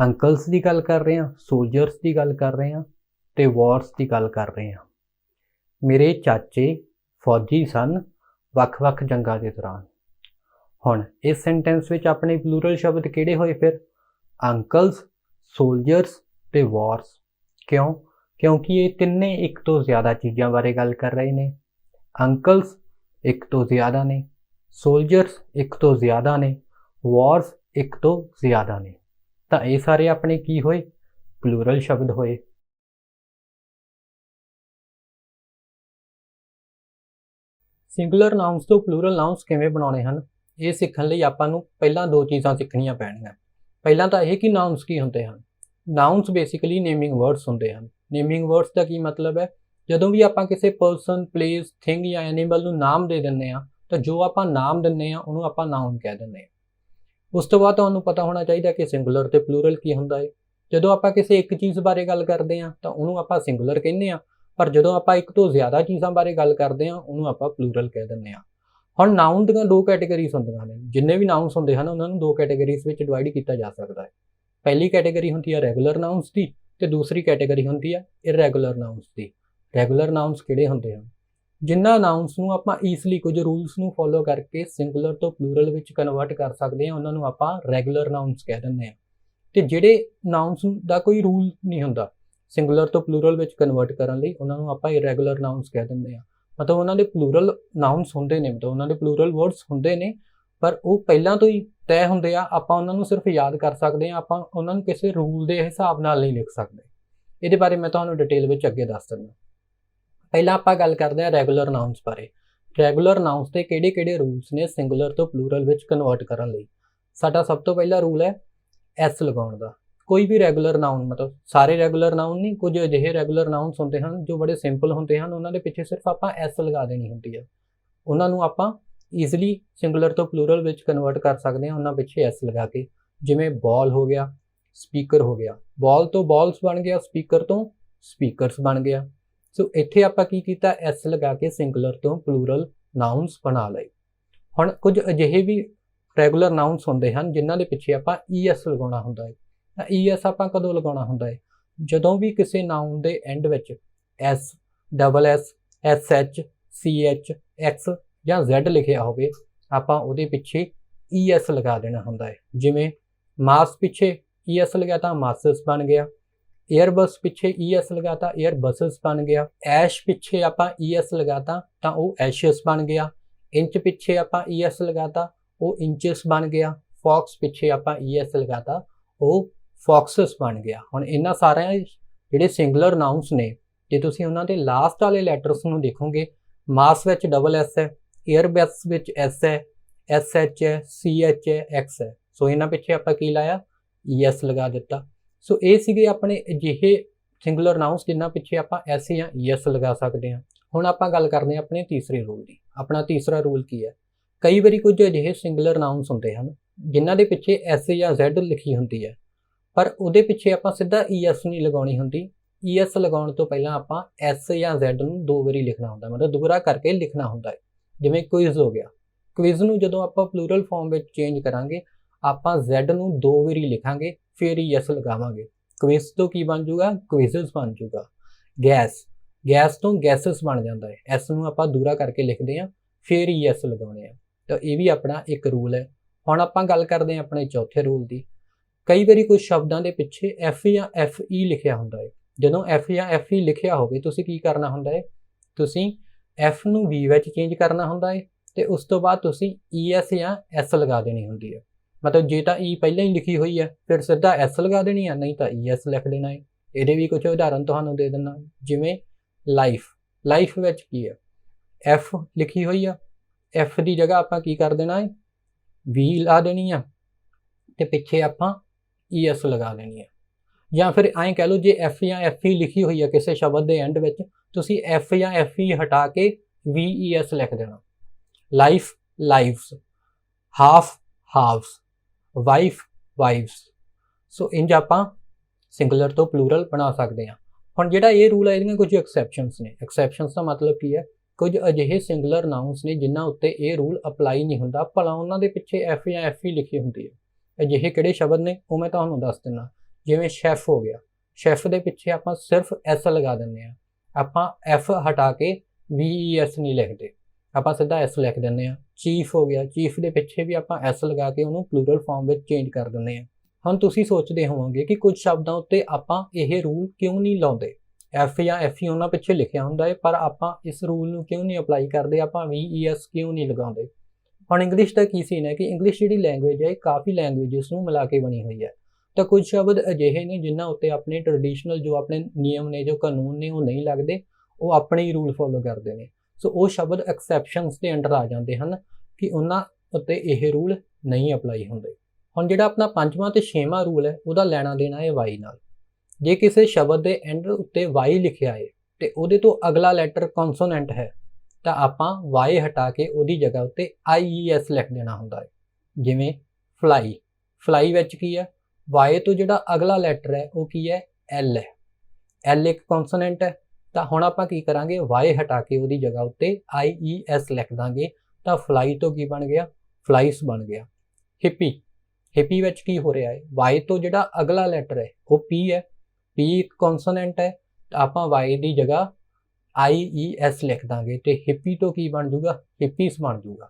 ਅੰਕਲਸ ਦੀ ਗੱਲ ਕਰ ਰਹੇ ਹਾਂ, ਸੋਲਜਰਸ ਦੀ ਗੱਲ ਕਰ ਰਹੇ ਹਾਂ ਤੇ ਵਾਰਸ ਦੀ ਗੱਲ ਕਰ ਰਹੇ ਹਾਂ। ਮੇਰੇ ਚਾਚੇ ਫੌਜੀ ਸਨ ਵੱਖ-ਵੱਖ ਜੰਗਾਂ ਦੇ ਦੌਰਾਨ। ਹੁਣ ਇਸ ਸੈਂਟੈਂਸ ਵਿੱਚ ਆਪਣੇ ਪਲੂਰਲ ਸ਼ਬਦ ਕਿਹੜੇ ਹੋਏ ਫਿਰ? ਅੰਕਲਸ, ਸੋਲਜਰਸ ਤੇ ਵਾਰਸ। ਕਿਉਂ? ਕਿਉਂਕਿ ਇਹ ਤਿੰਨੇ ਇੱਕ ਤੋਂ ਜ਼ਿਆਦਾ ਚੀਜ਼ਾਂ ਬਾਰੇ ਗੱਲ ਕਰ ਰਹੇ ਨੇ। ਅੰਕਲਸ ਇੱਕ ਤੋਂ ਜ਼ਿਆਦਾ ਨੇ, ਸੋਲਜਰਸ ਇੱਕ ਤੋਂ ਜ਼ਿਆਦਾ ਨੇ, ਵਾਰਸ ਇੱਕ ਤੋਂ ਜ਼ਿਆਦਾ ਨੇ। ਤਾਂ ਇਹ ਸਾਰੇ ਆਪਣੇ ਕੀ ਹੋਏ? ਪਲੂਰਲ ਸ਼ਬਦ ਹੋਏ। ਸਿੰਗੂਲਰ ਨਾਊਨਸ ਤੋਂ ਪਲੂਰਲ ਨਾਊਨਸ ਕਿਵੇਂ ਬਣਾਉਣੇ ਹਨ, ਇਹ ਸਿੱਖਣ ਲਈ ਆਪਾਂ ਨੂੰ ਪਹਿਲਾਂ ਦੋ ਚੀਜ਼ਾਂ ਸਿੱਖਣੀਆਂ ਪੈਣਗੀਆਂ। ਪਹਿਲਾਂ ਤਾਂ ਇਹ ਕਿ ਨਾਊਨਸ ਕੀ ਹੁੰਦੇ ਹਨ। ਨਾਊਨਸ ਬੇਸਿਕਲੀ ਨੇਮਿੰਗ ਵਰਡਸ ਹੁੰਦੇ ਹਨ। ਨੇਮਿੰਗ ਵਰਡਸ ਦਾ ਕੀ ਮਤਲਬ ਹੈ? ਜਦੋਂ ਵੀ ਆਪਾਂ ਕਿਸੇ ਪਰਸਨ, ਪਲੇਸ, ਥਿੰਗ ਜਾਂ ਐਨੀਮਲ ਨੂੰ ਨਾਮ ਦੇ ਦਿੰਦੇ ਹਾਂ ਤਾਂ ਜੋ ਆਪਾਂ ਨਾਮ ਦਿੰਦੇ ਹਾਂ ਉਹਨੂੰ ਆਪਾਂ ਨਾਊਨ ਕਹਿ ਦਿੰਦੇ ਹਾਂ। ਉਸ ਤੋਂ ਬਾਅਦ ਤੁਹਾਨੂੰ ਪਤਾ ਹੋਣਾ ਚਾਹੀਦਾ ਕਿ ਸਿੰਗੂਲਰ ਤੇ ਪਲੂਰਲ ਕੀ ਹੁੰਦਾ ਹੈ। ਜਦੋਂ ਆਪਾਂ ਕਿਸੇ ਇੱਕ ਚੀਜ਼ ਬਾਰੇ ਗੱਲ ਕਰਦੇ ਹਾਂ ਤਾਂ ਉਹਨੂੰ ਆਪਾਂ ਸਿੰਗੂਲਰ ਕਹਿੰਦੇ ਹਾਂ, ਪਰ ਜਦੋਂ ਆਪਾਂ ਇੱਕ ਤੋਂ ਜ਼ਿਆਦਾ ਚੀਜ਼ਾਂ ਬਾਰੇ ਗੱਲ ਕਰਦੇ ਹਾਂ ਉਹਨੂੰ ਆਪਾਂ ਪਲੂਰਲ ਕਹਿ ਦਿੰਦੇ ਹਾਂ। ਹੁਣ ਨਾਊਨ ਦੀਆਂ ਦੋ ਕੈਟੇਗਰੀਜ਼ ਹੁੰਦੀਆਂ ਨੇ। ਜਿੰਨੇ ਵੀ ਨਾਊਨਸ ਹੁੰਦੇ ਹਨ ਉਹਨਾਂ ਨੂੰ ਦੋ ਕੈਟੇਗਰੀਜ਼ ਵਿੱਚ ਡਿਵਾਈਡ ਕੀਤਾ ਜਾ ਸਕਦਾ ਹੈ। ਪਹਿਲੀ ਕੈਟੇਗਰੀ ਹੁੰਦੀ ਹੈ ਰੈਗੂਲਰ ਨਾਊਨਸ ਦੀ ਤੇ ਦੂਸਰੀ ਕੈਟੇਗਰੀ ਹੁੰਦੀ ਹੈ ਇਰੈਗੂਲਰ ਨਾਊਨਸ ਦੀ। ਰੈਗੂਲਰ ਨਾਊਨਸ ਕਿਹੜੇ ਹੁੰਦੇ ਹਨ? ਜਿਨ੍ਹਾਂ ਨਾਊਨਸ ਨੂੰ ਆਪਾਂ ਈਜ਼ਲੀ ਕੁਝ ਰੂਲਸ ਨੂੰ ਫੋਲੋ ਕਰਕੇ ਸਿੰਗੂਲਰ ਤੋਂ ਪਲੂਰਲ ਵਿੱਚ ਕਨਵਰਟ ਕਰ ਸਕਦੇ ਹਾਂ ਉਹਨਾਂ ਨੂੰ ਆਪਾਂ ਰੈਗੂਲਰ ਨਾਊਨਸ ਕਹਿ ਦਿੰਦੇ ਹਾਂ। ਤੇ ਜਿਹੜੇ ਨਾਊਨਸ ਦਾ ਕੋਈ ਰੂਲ ਨਹੀਂ ਹੁੰਦਾ ਸਿੰਗੂਲਰ ਤੋਂ ਪਲੂਰਲ ਵਿੱਚ ਕਨਵਰਟ ਕਰਨ ਲਈ ਉਹਨਾਂ ਨੂੰ ਆਪਾਂ ਇਰੈਗੂਲਰ ਨਾਊਨਸ ਕਹਿ ਦਿੰਦੇ ਹਾਂ। ਮਤਲਬ ਉਹਨਾਂ ਦੇ ਪਲੂਰਲ ਨਾਊਨਸ ਹੁੰਦੇ ਨੇ, ਮਤਲਬ ਉਹਨਾਂ ਦੇ ਪਲੂਰਲ ਵਰਡਸ ਹੁੰਦੇ ਨੇ ਪਰ ਉਹ ਪਹਿਲਾਂ ਤੋਂ ਹੀ ਤੈਅ ਹੁੰਦੇ ਆ। ਆਪਾਂ ਉਹਨਾਂ ਨੂੰ ਸਿਰਫ ਯਾਦ ਕਰ ਸਕਦੇ ਹਾਂ, ਆਪਾਂ ਉਹਨਾਂ ਨੂੰ ਕਿਸੇ ਰੂਲ ਦੇ ਹਿਸਾਬ ਨਾਲ ਨਹੀਂ ਲਿਖ ਸਕਦੇ। ਇਹਦੇ ਬਾਰੇ ਮੈਂ ਤੁਹਾਨੂੰ ਡਿਟੇਲ ਵਿੱਚ ਅੱਗੇ ਦੱਸ ਦਿੰਦਾ। ਪਹਿਲਾਂ ਆਪਾਂ ਗੱਲ ਕਰਦੇ ਹਾਂ ਰੈਗੂਲਰ ਨਾਊਨਸ ਬਾਰੇ। ਰੈਗੂਲਰ ਨਾਊਨਸ ਦੇ ਕਿਹੜੇ-ਕਿਹੜੇ ਰੂਲਸ ਨੇ ਸਿੰਗੂਲਰ ਤੋਂ ਪਲੂਰਲ ਵਿੱਚ ਕਨਵਰਟ ਕਰਨ ਲਈ। ਸਾਡਾ ਸਭ ਤੋਂ ਪਹਿਲਾ ਰੂਲ ਹੈ ਐਸ ਲਗਾਉਣ ਦਾ। ਕੋਈ ਵੀ ਰੈਗੂਲਰ ਨਾਊਨ, ਮਤਲਬ ਸਾਰੇ ਰੈਗੂਲਰ ਨਾਊਨ ਨਹੀਂ, ਕੁਝ ਅਜਿਹੇ ਰੈਗੂਲਰ ਨਾਊਨਸ ਹੁੰਦੇ ਹਨ ਜੋ ਬੜੇ ਸਿੰਪਲ ਹੁੰਦੇ ਹਨ, ਉਹਨਾਂ ਦੇ ਪਿੱਛੇ ਸਿਰਫ ਆਪਾਂ ਐਸ ਲਗਾ ਦੇਣੀ ਹੁੰਦੀ ਹੈ। ਉਹਨਾਂ ਨੂੰ ਆਪਾਂ ਈਜ਼ਲੀ ਸਿੰਗੂਲਰ ਤੋਂ ਪਲੂਰਲ ਵਿੱਚ ਕਨਵਰਟ ਕਰ ਸਕਦੇ ਹਾਂ ਉਹਨਾਂ ਪਿੱਛੇ ਐਸ ਲਗਾ ਕੇ। ਜਿਵੇਂ ਬਾਲ ਹੋ ਗਿਆ, ਸਪੀਕਰ ਹੋ ਗਿਆ। ਬਾਲ ਤੋਂ ਬਾਲਸ ਬਣ ਗਿਆ, ਸਪੀਕਰ ਤੋਂ ਸਪੀਕਰਸ ਬਣ ਗਿਆ। ਸੋ ਇੱਥੇ ਆਪਾਂ ਕੀ ਕੀਤਾ? ਐਸ ਲਗਾ ਕੇ ਸਿੰਗੂਲਰ ਤੋਂ ਪਲੂਰਲ ਨਾਊਨਸ ਬਣਾ ਲਏ। ਹੁਣ ਕੁਝ ਅਜਿਹੇ ਵੀ ਰੈਗੂਲਰ ਨਾਊਨਸ ਹੁੰਦੇ ਹਨ ਜਿਨ੍ਹਾਂ ਦੇ ਪਿੱਛੇ ਆਪਾਂ ਈਐਸ ਲਗਾਉਣਾ ਹੁੰਦਾ ਹੈ। ਤਾਂ ਈਐਸ ਆਪਾਂ ਕਦੋਂ ਲਗਾਉਣਾ ਹੁੰਦਾ ਹੈ? ਜਦੋਂ ਵੀ ਕਿਸੇ ਨਾਊਨ ਦੇ ਐਂਡ ਵਿੱਚ S, double S, S H, C H, X ਜਾਂ ਜ਼ੈਡ ਲਿਖਿਆ ਹੋਵੇ ਆਪਾਂ ਉਹਦੇ ਪਿੱਛੇ ਈਐਸ ਲਗਾ ਦੇਣਾ ਹੁੰਦਾ ਹੈ। ਜਿਵੇਂ ਮਾਸ ਪਿੱਛੇ ਈਐਸ ਲਗਾ ਤਾਂ ਮਾਸਸ ਬਣ ਗਿਆ। ਏਅਰਬਸ ਪਿੱਛੇ ਈਐਸ ਲਗਾਤਾ ਏਅਰਬਸਸ ਬਣ ਗਿਆ। ਐਸ਼ ਪਿੱਛੇ ਆਪਾਂ ਈਐਸ ਲਗਾਤਾ ਤਾਂ ਉਹ ਐਸ਼ਸ ਬਣ ਗਿਆ। ਇੰਚ ਪਿੱਛੇ ਆਪਾਂ ਈਐਸ ਲਗਾਤਾ ਉਹ ਇੰਚਸ ਬਣ ਗਿਆ। ਫੌਕਸ ਪਿੱਛੇ ਆਪਾਂ ਈਐਸ ਲਗਾਤਾ ਉਹ ਫੌਕਸਸ ਬਣ ਗਿਆ। ਹੁਣ ਇਹਨਾਂ ਸਾਰਿਆਂ ਜਿਹੜੇ ਸਿੰਗੂਲਰ ਨਾਊਨਸ ਨੇ ਜੇ ਤੁਸੀਂ ਉਹਨਾਂ ਦੇ ਲਾਸਟ ਵਾਲੇ ਲੈਟਰਸ ਨੂੰ ਦੇਖੋਗੇ, ਮਾਸ ਵਿੱਚ ਡਬਲ ਐਸ ਹੈ, ਏਅਰਬਸ ਵਿੱਚ ਐਸ ਹੈ, ਐਸ ਐਚ ਹੈ, ਸੀ ਐਚ ਹੈ, ਐਕਸ ਹੈ। ਸੋ ਇਹਨਾਂ ਪਿੱਛੇ ਆਪਾਂ ਕੀ ਲਾਇਆ? ਈਐਸ ਲਗਾ ਦਿੱਤਾ। ਸੋ ਇਹ ਸੀਗੇ ਆਪਣੇ ਅਜਿਹੇ ਸਿੰਗੂਲਰ ਨਾਊਨਸ ਜਿਨ੍ਹਾਂ ਪਿੱਛੇ ਆਪਾਂ ਐਸ ਜਾਂ ਈਐਸ ਲਗਾ ਸਕਦੇ ਹਾਂ। ਹੁਣ ਆਪਾਂ ਗੱਲ ਕਰਦੇ ਹਾਂ ਆਪਣੇ ਤੀਸਰੇ ਰੂਲ ਦੀ। ਆਪਣਾ ਤੀਸਰਾ ਰੂਲ ਕੀ ਹੈ? ਕਈ ਵਾਰੀ ਕੁਝ ਅਜਿਹੇ ਸਿੰਗੂਲਰ ਨਾਊਨਸ ਹੁੰਦੇ ਹਨ ਜਿਨ੍ਹਾਂ ਦੇ ਪਿੱਛੇ ਐਸ ਜਾਂ ਜ਼ੈਡ ਲਿਖੀ ਹੁੰਦੀ ਹੈ ਪਰ ਉਹਦੇ ਪਿੱਛੇ ਆਪਾਂ ਸਿੱਧਾ ਈਐਸ ਨਹੀਂ ਲਗਾਉਣੀ ਹੁੰਦੀ। ਈਐਸ ਲਗਾਉਣ ਤੋਂ ਪਹਿਲਾਂ ਆਪਾਂ ਐਸ ਜਾਂ ਜ਼ੈਡ ਨੂੰ ਦੋ ਵਾਰੀ ਲਿਖਣਾ ਹੁੰਦਾ, ਮਤਲਬ ਦੁਬਾਰਾ ਕਰਕੇ ਲਿਖਣਾ ਹੁੰਦਾ ਹੈ। ਜਿਵੇਂ ਕੁਇਜ਼ ਹੋ ਗਿਆ। ਕੁਇਜ਼ ਨੂੰ ਜਦੋਂ ਆਪਾਂ ਪਲੂਰਲ ਫਾਰਮ ਵਿੱਚ ਚੇਂਜ ਕਰਾਂਗੇ ਆਪਾਂ ਜ਼ੈਡ ਨੂੰ ਦੋ ਵਾਰੀ ਲਿਖਾਂਗੇ ਫਿਰ ਈਐਸ ਲਗਾਵਾਂਗੇ। ਕੁਇਜ਼ ਤੋਂ ਕੀ ਬਣ ਜਾਊਗਾ? ਕੁਇਜ਼ਸ ਬਣ ਜਾਊਗਾ। ਗੈਸ, ਗੈਸ ਤੋਂ ਗੈਸਸ ਬਣ ਜਾਂਦਾ ਹੈ। ਐਸ ਨੂੰ ਆਪਾਂ ਦੂਰਾ ਕਰਕੇ ਲਿਖਦੇ ਹਾਂ ਫਿਰ ਈਐਸ ਲਗਾਉਣੇ ਆ। ਤਾਂ ਇਹ ਵੀ ਆਪਣਾ ਇੱਕ ਰੂਲ ਹੈ। ਹੁਣ ਆਪਾਂ ਗੱਲ ਕਰਦੇ ਹਾਂ ਆਪਣੇ ਚੌਥੇ ਰੂਲ ਦੀ। ਕਈ ਵਾਰੀ ਕੁਝ ਸ਼ਬਦਾਂ ਦੇ ਪਿੱਛੇ ਐਫ ਜਾਂ ਐਫ ਈ ਲਿਖਿਆ ਹੁੰਦਾ ਹੈ। ਜਦੋਂ ਐਫ ਜਾਂ ਐਫ ਈ ਲਿਖਿਆ ਹੋਵੇ ਤੁਸੀਂ ਕੀ ਕਰਨਾ ਹੁੰਦਾ ਹੈ? ਤੁਸੀਂ ਐਫ ਨੂੰ ਵੀ ਵਿੱਚ ਚੇਂਜ ਕਰਨਾ ਹੁੰਦਾ ਹੈ ਤੇ ਉਸ ਤੋਂ ਬਾਅਦ ਤੁਸੀਂ ਈ ਐਸ ਜਾਂ ਐਸ ਲਗਾ ਦੇਣੀ ਹੁੰਦੀ ਹੈ। ਮਤਲਬ ਜੇ ਤਾਂ ਈ ਪਹਿਲਾਂ ਹੀ ਲਿਖੀ ਹੋਈ ਹੈ ਫਿਰ ਸਿੱਧਾ ਐਸ ਲਗਾ ਦੇਣੀ ਹੈ, ਨਹੀਂ ਤਾਂ ਈ ਐਸ ਲਿਖ ਦੇਣਾ ਹੈ। ਇਹਦੇ ਵੀ ਕੁਝ ਉਦਾਹਰਨ ਤੁਹਾਨੂੰ ਦੇ ਦਿੰਦਾ। ਜਿਵੇਂ ਲਾਈਫ। ਲਾਈਫ ਵਿੱਚ ਕੀ ਹੈ? ਐਫ ਲਿਖੀ ਹੋਈ ਆ, ਐਫ ਦੀ ਜਗ੍ਹਾ ਆਪਾਂ ਕੀ ਕਰ ਦੇਣਾ ਹੈ? ਵੀ ਲਾ ਦੇਣੀ ਆ ਤੇ ਪਿੱਛੇ ਆਪਾਂ ਈ ਐਸ ਲਗਾ ਦੇਣੀ ਹੈ। ਜਾਂ ਫਿਰ ਐਂ ਕਹਿ ਲਓ ਜੇ ਐਫ ਜਾਂ ਐਫ ਈ ਲਿਖੀ ਹੋਈ ਹੈ ਕਿਸੇ ਸ਼ਬਦ ਦੇ ਐਂਡ ਵਿੱਚ ਤੁਸੀਂ ਐਫ ਜਾਂ ਐਫ ਈ ਹਟਾ ਕੇ ਵੀ ਈ ਐਸ ਲਿਖ ਦੇਣਾ। Life, lives. Half, halves. Wife wives. So ਇੰਜ ਆਪਾਂ ਸਿੰਗੂਲਰ ਤੋਂ ਪਲੂਰਲ ਬਣਾ ਸਕਦੇ ਹਾਂ। ਹੁਣ ਜਿਹੜਾ ਇਹ ਰੂਲ ਹੈ ਇਹਦੀਆਂ ਕੁਝ ਐਕਸੈਪਸ਼ਨਸ ਨੇ। ਐਕਸੈਪਸ਼ਨਸ ਦਾ ਮਤਲਬ ਕੀ ਹੈ, ਕੁਝ ਅਜਿਹੇ ਸਿੰਗੂਲਰ ਨਾਊਨਸ ਨੇ ਜਿਨ੍ਹਾਂ ਉੱਤੇ ਇਹ ਰੂਲ ਅਪਲਾਈ ਨਹੀਂ ਹੁੰਦਾ, ਭਲਾ ਉਹਨਾਂ ਦੇ ਪਿੱਛੇ ਐਫ ਜਾਂ ਐਫ ਹੀ ਲਿਖੀ ਹੁੰਦੀ ਹੈ। ਅਜਿਹੇ ਕਿਹੜੇ ਸ਼ਬਦ ਨੇ ਉਹ ਮੈਂ ਤੁਹਾਨੂੰ ਦੱਸ ਦਿੰਦਾ। ਜਿਵੇਂ ਸ਼ੈਫ ਹੋ ਗਿਆ, ਸ਼ੈਫ ਦੇ ਪਿੱਛੇ ਆਪਾਂ ਸਿਰਫ ਐਸ ਲਗਾ ਦਿੰਦੇ ਹਾਂ, ਆਪਾਂ ਐਫ ਹਟਾ ਕੇ VES ਨਹੀਂ ਲਿਖਦੇ, ਆਪਾਂ ਸਿੱਧਾ ਐਸ ਲਿਖ ਦਿੰਦੇ ਹਾਂ। ਚੀਫ ਹੋ ਗਿਆ, ਚੀਫ ਦੇ ਪਿੱਛੇ ਵੀ ਆਪਾਂ ਐਸ ਲਗਾ ਕੇ ਉਹਨੂੰ ਪਲੂਰਲ ਫਾਰਮ ਵਿੱਚ ਚੇਂਜ ਕਰ ਦਿੰਦੇ ਹਾਂ। ਹੁਣ ਤੁਸੀਂ ਸੋਚਦੇ ਹੋਵੋਗੇ ਕਿ ਕੁਝ ਸ਼ਬਦਾਂ ਉੱਤੇ ਆਪਾਂ ਇਹ ਰੂਲ ਕਿਉਂ ਨਹੀਂ ਲਾਉਂਦੇ, ਐਫ ਜਾਂ ਐਫ ਹੀ ਉਹਨਾਂ ਪਿੱਛੇ ਲਿਖਿਆ ਹੁੰਦਾ ਹੈ, ਪਰ ਆਪਾਂ ਇਸ ਰੂਲ ਨੂੰ ਕਿਉਂ ਨਹੀਂ ਅਪਲਾਈ ਕਰਦੇ, ਆਪਾਂ VES ਕਿਉਂ ਨਹੀਂ ਲਗਾਉਂਦੇ। ਹੁਣ ਇੰਗਲਿਸ਼ ਦਾ ਕੀ ਸੀਨ ਹੈ ਕਿ ਇੰਗਲਿਸ਼ ਜਿਹੜੀ ਲੈਂਗੁਏਜ ਹੈ ਇਹ ਕਾਫੀ ਲੈਂਗੁਏਜਸ ਨੂੰ ਮਿਲਾ ਕੇ ਬਣੀ ਹੋਈ ਹੈ, ਤਾਂ ਕੁਝ ਸ਼ਬਦ ਅਜਿਹੇ ਨੇ ਜਿਨ੍ਹਾਂ ਉੱਤੇ ਆਪਣੇ ਟ੍ਰੈਡੀਸ਼ਨਲ ਜੋ ਆਪਣੇ ਨਿਯਮ ਨੇ, ਜੋ ਕਾਨੂੰਨ ਨੇ ਉਹ ਨਹੀਂ ਲੱਗਦੇ, ਉਹ ਆਪਣੇ ਹੀ ਰੂਲ ਫੋਲੋ ਕਰਦੇ ਨੇ। ਸੋ ਉਹ ਸ਼ਬਦ ਐਕਸੈਪਸ਼ਨਸ ਦੇ ਅੰਡਰ ਆ ਜਾਂਦੇ ਹਨ ਕਿ ਉਹਨਾਂ ਉੱਤੇ ਇਹ ਰੂਲ ਨਹੀਂ ਅਪਲਾਈ ਹੁੰਦੇ। ਹੁਣ ਜਿਹੜਾ ਆਪਣਾ ਪੰਜਵਾਂ ਤੇ ਛੇਵਾਂ ਰੂਲ ਹੈ ਉਹਦਾ ਲੈਣਾ ਦੇਣਾ ਹੈ ਵਾਈ ਨਾਲ। ਜੇ ਕਿਸੇ ਸ਼ਬਦ ਦੇ ਐਂਡ ਉੱਤੇ ਵਾਈ ਲਿਖਿਆ ਹੈ ਤੇ ਉਹਦੇ ਤੋਂ ਅਗਲਾ ਲੈਟਰ ਕੌਨਸੋਨੈਂਟ ਹੈ ਤਾਂ ਆਪਾਂ ਵਾਈ ਹਟਾ ਕੇ ਉਹਦੀ ਜਗ੍ਹਾ ਉੱਤੇ IES ਲਿਖ ਦੇਣਾ ਹੁੰਦਾ ਹੈ। ਜਿਵੇਂ ਫਲਾਈ, ਫਲਾਈ ਵਿੱਚ ਕੀ ਹੈ, ਵਾਈ ਤੋਂ ਜਿਹੜਾ ਅਗਲਾ ਲੈਟਰ ਹੈ ਉਹ ਕੀ ਹੈ, L ਹੈ। L ਇੱਕ ਕੌਨਸੋਨੈਂਟ ਹੈ, ਤਾਂ ਹੁਣ ਆਪਾਂ ਕੀ ਕਰਾਂਗੇ, ਵਾਈ ਹਟਾ ਕੇ ਉਹਦੀ ਜਗ੍ਹਾ ਉੱਤੇ IES ਲਿਖ ਦਾਂਗੇ, ਤਾਂ ਫਲਾਈ ਤੋਂ ਕੀ ਬਣ ਗਿਆ, ਫਲਾਈਸ ਬਣ ਗਿਆ। ਹਿੱਪੀ, ਹਿੱਪੀ ਵਿੱਚ ਕੀ ਹੋ ਰਿਹਾ ਹੈ, ਵਾਈ ਤੋਂ ਜਿਹੜਾ ਅਗਲਾ ਲੈਟਰ ਹੈ ਉਹ P ਹੈ, P ਇੱਕ ਕੌਨਸੋਨੈਂਟ ਹੈ, ਤਾਂ ਆਪਾਂ ਵਾਈ ਦੀ ਜਗ੍ਹਾ IES ਲਿਖ ਦਾਂਗੇ ਤੇ ਹਿੱਪੀ ਤੋਂ ਕੀ ਬਣ ਜੂਗਾ, ਹਿੱਪੀਸ ਬਣ ਜੂਗਾ।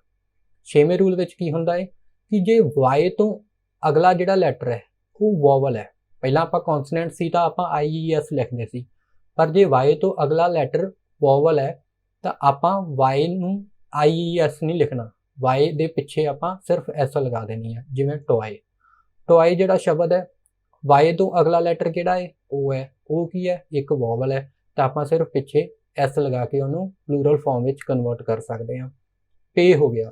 ਛੇਵੇਂ ਰੂਲ ਵਿੱਚ ਕੀ ਹੁੰਦਾ ਹੈ ਕਿ ਜੇ ਵਾਈ ਤੋਂ ਅਗਲਾ ਜਿਹੜਾ ਲੈਟਰ ਹੈ ਉਹ ਵੋਵਲ ਹੈ, ਪਹਿਲਾਂ ਆਪਾਂ ਕੌਨਸੋਨੈਂਟ ਸੀ ਤਾਂ ਆਪਾਂ IES ਲਿਖਦੇ ਸੀ, ਪਰ ਜੇ ਵਾਈ ਤੋਂ ਅਗਲਾ ਲੈਟਰ ਵੋਵਲ ਹੈ ਤਾਂ ਆਪਾਂ ਵਾਈ ਨੂੰ IES ਨਹੀਂ ਲਿਖਣਾ, ਵਾਈ ਦੇ ਪਿੱਛੇ ਆਪਾਂ ਸਿਰਫ ਐਸ ਲਗਾ ਦੇਣੀ ਹੈ। ਜਿਵੇਂ ਟੋਏ, ਟੋਏ ਜਿਹੜਾ ਸ਼ਬਦ ਹੈ ਵਾਈ ਤੋਂ ਅਗਲਾ ਲੈਟਰ ਕਿਹੜਾ ਹੈ, ਉਹ ਹੈ, ਉਹ ਕੀ ਹੈ, ਇੱਕ ਵੋਵਲ ਹੈ, ਤਾਂ ਆਪਾਂ ਸਿਰਫ ਪਿੱਛੇ ਐਸ ਲਗਾ ਕੇ ਉਹਨੂੰ ਪਲੂਰਲ ਫਾਰਮ ਵਿੱਚ ਕਨਵਰਟ ਕਰ ਸਕਦੇ ਹਾਂ। ਪੇ ਹੋ ਗਿਆ,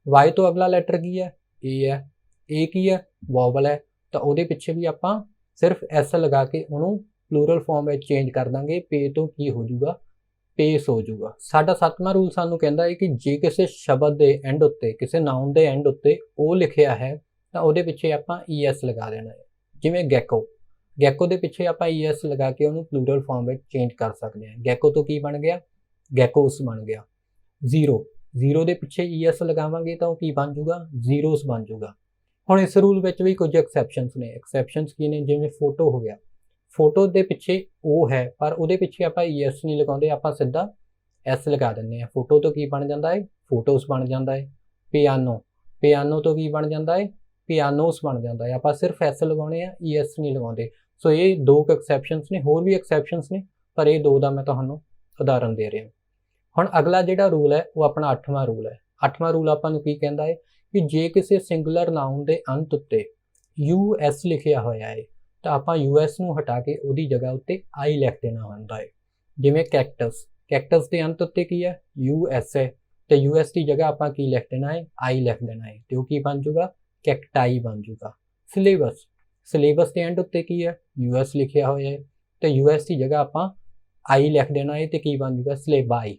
ਵਾਈ ਤੋਂ ਅਗਲਾ ਲੈਟਰ ਕੀ ਹੈ, ਏ ਹੈ, ਏ ਕੀ ਹੈ, ਵੋਵਲ ਹੈ, ਤਾਂ ਉਹਦੇ ਪਿੱਛੇ ਵੀ ਆਪਾਂ ਸਿਰਫ ਐਸ ਲਗਾ ਕੇ ਉਹਨੂੰ ਪਲੂਰਲ ਫਾਰਮ ਵਿੱਚ ਚੇਂਜ ਕਰ ਦਾਂਗੇ, ਪੇ ਤੋਂ ਕੀ ਹੋ ਜਾਊਗਾ, ਪੇਸ ਹੋ ਜਾਊਗਾ। ਸਾਡਾ ਸੱਤਵਾਂ ਰੂਲ ਸਾਨੂੰ ਕਹਿੰਦਾ ਹੈ ਕਿ ਜੇ ਕਿਸੇ ਸ਼ਬਦ ਦੇ ਐਂਡ ਉੱਤੇ, ਕਿਸੇ ਨਾਉਨ ਦੇ ਐਂਡ ਉੱਤੇ ਉਹ ਲਿਖਿਆ ਹੈ ਤਾਂ ਉਹਦੇ ਪਿੱਛੇ ਆਪਾਂ ES ਲਗਾ ਦੇਣਾ ਹੈ। ਜਿਵੇਂ ਗੈਕੋ, ਗੈਕੋ ਦੇ ਪਿੱਛੇ ਆਪਾਂ ES ਲਗਾ ਕੇ ਉਹਨੂੰ ਪਲੂਰਲ ਫਾਰਮ ਵਿੱਚ ਚੇਂਜ ਕਰ ਸਕਦੇ ਹਾਂ। ਗੈਕੋ ਤੋਂ ਕੀ ਬਣ ਗਿਆ, ਗੈਕੋਸ ਬਣ ਗਿਆ। ਜ਼ੀਰੋ, ਜ਼ੀਰੋ ਦੇ ਪਿੱਛੇ ES ਲਗਾਵਾਂਗੇ ਤਾਂ ਉਹ ਕੀ ਬਣ ਜਾਊਗਾ, ਜ਼ੀਰੋਸ ਬਣ ਜਾਊਗਾ। ਹੁਣ ਇਸ ਰੂਲ ਵਿੱਚ ਵੀ ਕੁਝ ਐਕਸੈਪਸ਼ਨਸ ਨੇ। ਐਕਸੈਪਸ਼ਨਸ ਕੀ ਨੇ, ਜਿਵੇਂ ਫੋਟੋ ਹੋ ਗਿਆ, ਫੋਟੋ ਦੇ ਪਿੱਛੇ ਉਹ ਹੈ ਪਰ ਉਹਦੇ ਪਿੱਛੇ ਆਪਾਂ ES ਨਹੀਂ ਲਗਾਉਂਦੇ, ਆਪਾਂ ਸਿੱਧਾ S ਲਗਾ ਦਿੰਦੇ ਹਾਂ। ਫੋਟੋ ਤੋਂ ਕੀ ਬਣ ਜਾਂਦਾ ਹੈ, ਫੋਟੋਸ ਬਣ ਜਾਂਦਾ ਹੈ। ਪਿਆਨੋ, ਪਿਆਨੋ ਤੋਂ ਕੀ ਬਣ ਜਾਂਦਾ ਹੈ, ਪਿਆਨੋਸ ਬਣ ਜਾਂਦਾ ਹੈ, ਆਪਾਂ ਸਿਰਫ S ਲਗਾਉਣੇ ਆ, ES ਨਹੀਂ ਲਗਾਉਂਦੇ। ਸੋ ਇਹ ਦੋ ਐਕਸੈਪਸ਼ਨਸ ਨੇ, ਹੋਰ ਵੀ ਐਕਸੈਪਸ਼ਨਸ ਨੇ ਪਰ ਇਹ ਦੋ ਦਾ ਮੈਂ ਤੁਹਾਨੂੰ ਉਦਾਹਰਨ ਦੇ ਰਿਹਾ। ਹੁਣ ਅਗਲਾ ਜਿਹੜਾ ਰੂਲ ਹੈ ਉਹ ਆਪਣਾ 8ਵਾਂ ਰੂਲ ਹੈ। 8ਵਾਂ ਰੂਲ ਆਪਾਂ ਨੂੰ ਕੀ ਕਹਿੰਦਾ ਹੈ ਕਿ ਜੇ ਕਿਸੇ ਸਿੰਗੂਲਰ ਨਾਉਨ ਦੇ ਅੰਤ ਉੱਤੇ US ਲਿਖਿਆ ਹੋਇਆ ਹੈ ਤਾਂ ਆਪਾਂ US ਨੂੰ ਹਟਾ ਕੇ ਉਹਦੀ ਜਗ੍ਹਾ ਉੱਤੇ I ਲਿਖ ਦੇਣਾ ਹੁੰਦਾ ਹੈ। ਜਿਵੇਂ ਕੈਕਟਸ, ਕੈਕਟਸ ਦੇ ਅੰਤ ਉੱਤੇ ਕੀ ਹੈ, US ਹੈ, ਤੇ US ਦੀ ਜਗ੍ਹਾ ਆਪਾਂ ਕੀ ਲਿਖ ਦੇਣਾ ਹੈ, I ਲਿਖ ਦੇਣਾ ਹੈ, ਤੇ ਉਹ ਕੀ ਬਣ ਜਾਊਗਾ, ਕੈਕਟਾਈ ਬਣ ਜਾਊਗਾ। ਸਿਲੇਬਸ, ਸਿਲੇਬਸ ਦੇ ਐਂਡ ਉੱਤੇ ਕੀ ਹੈ, US ਲਿਖਿਆ ਹੋਇਆ ਹੈ, ਤੇ US ਦੀ ਜਗ੍ਹਾ ਆਪਾਂ I ਲਿਖ ਦੇਣਾ ਹੈ, ਤੇ ਕੀ ਬਣ ਜਾਊਗਾ, ਸਿਲੇਬਾਈ,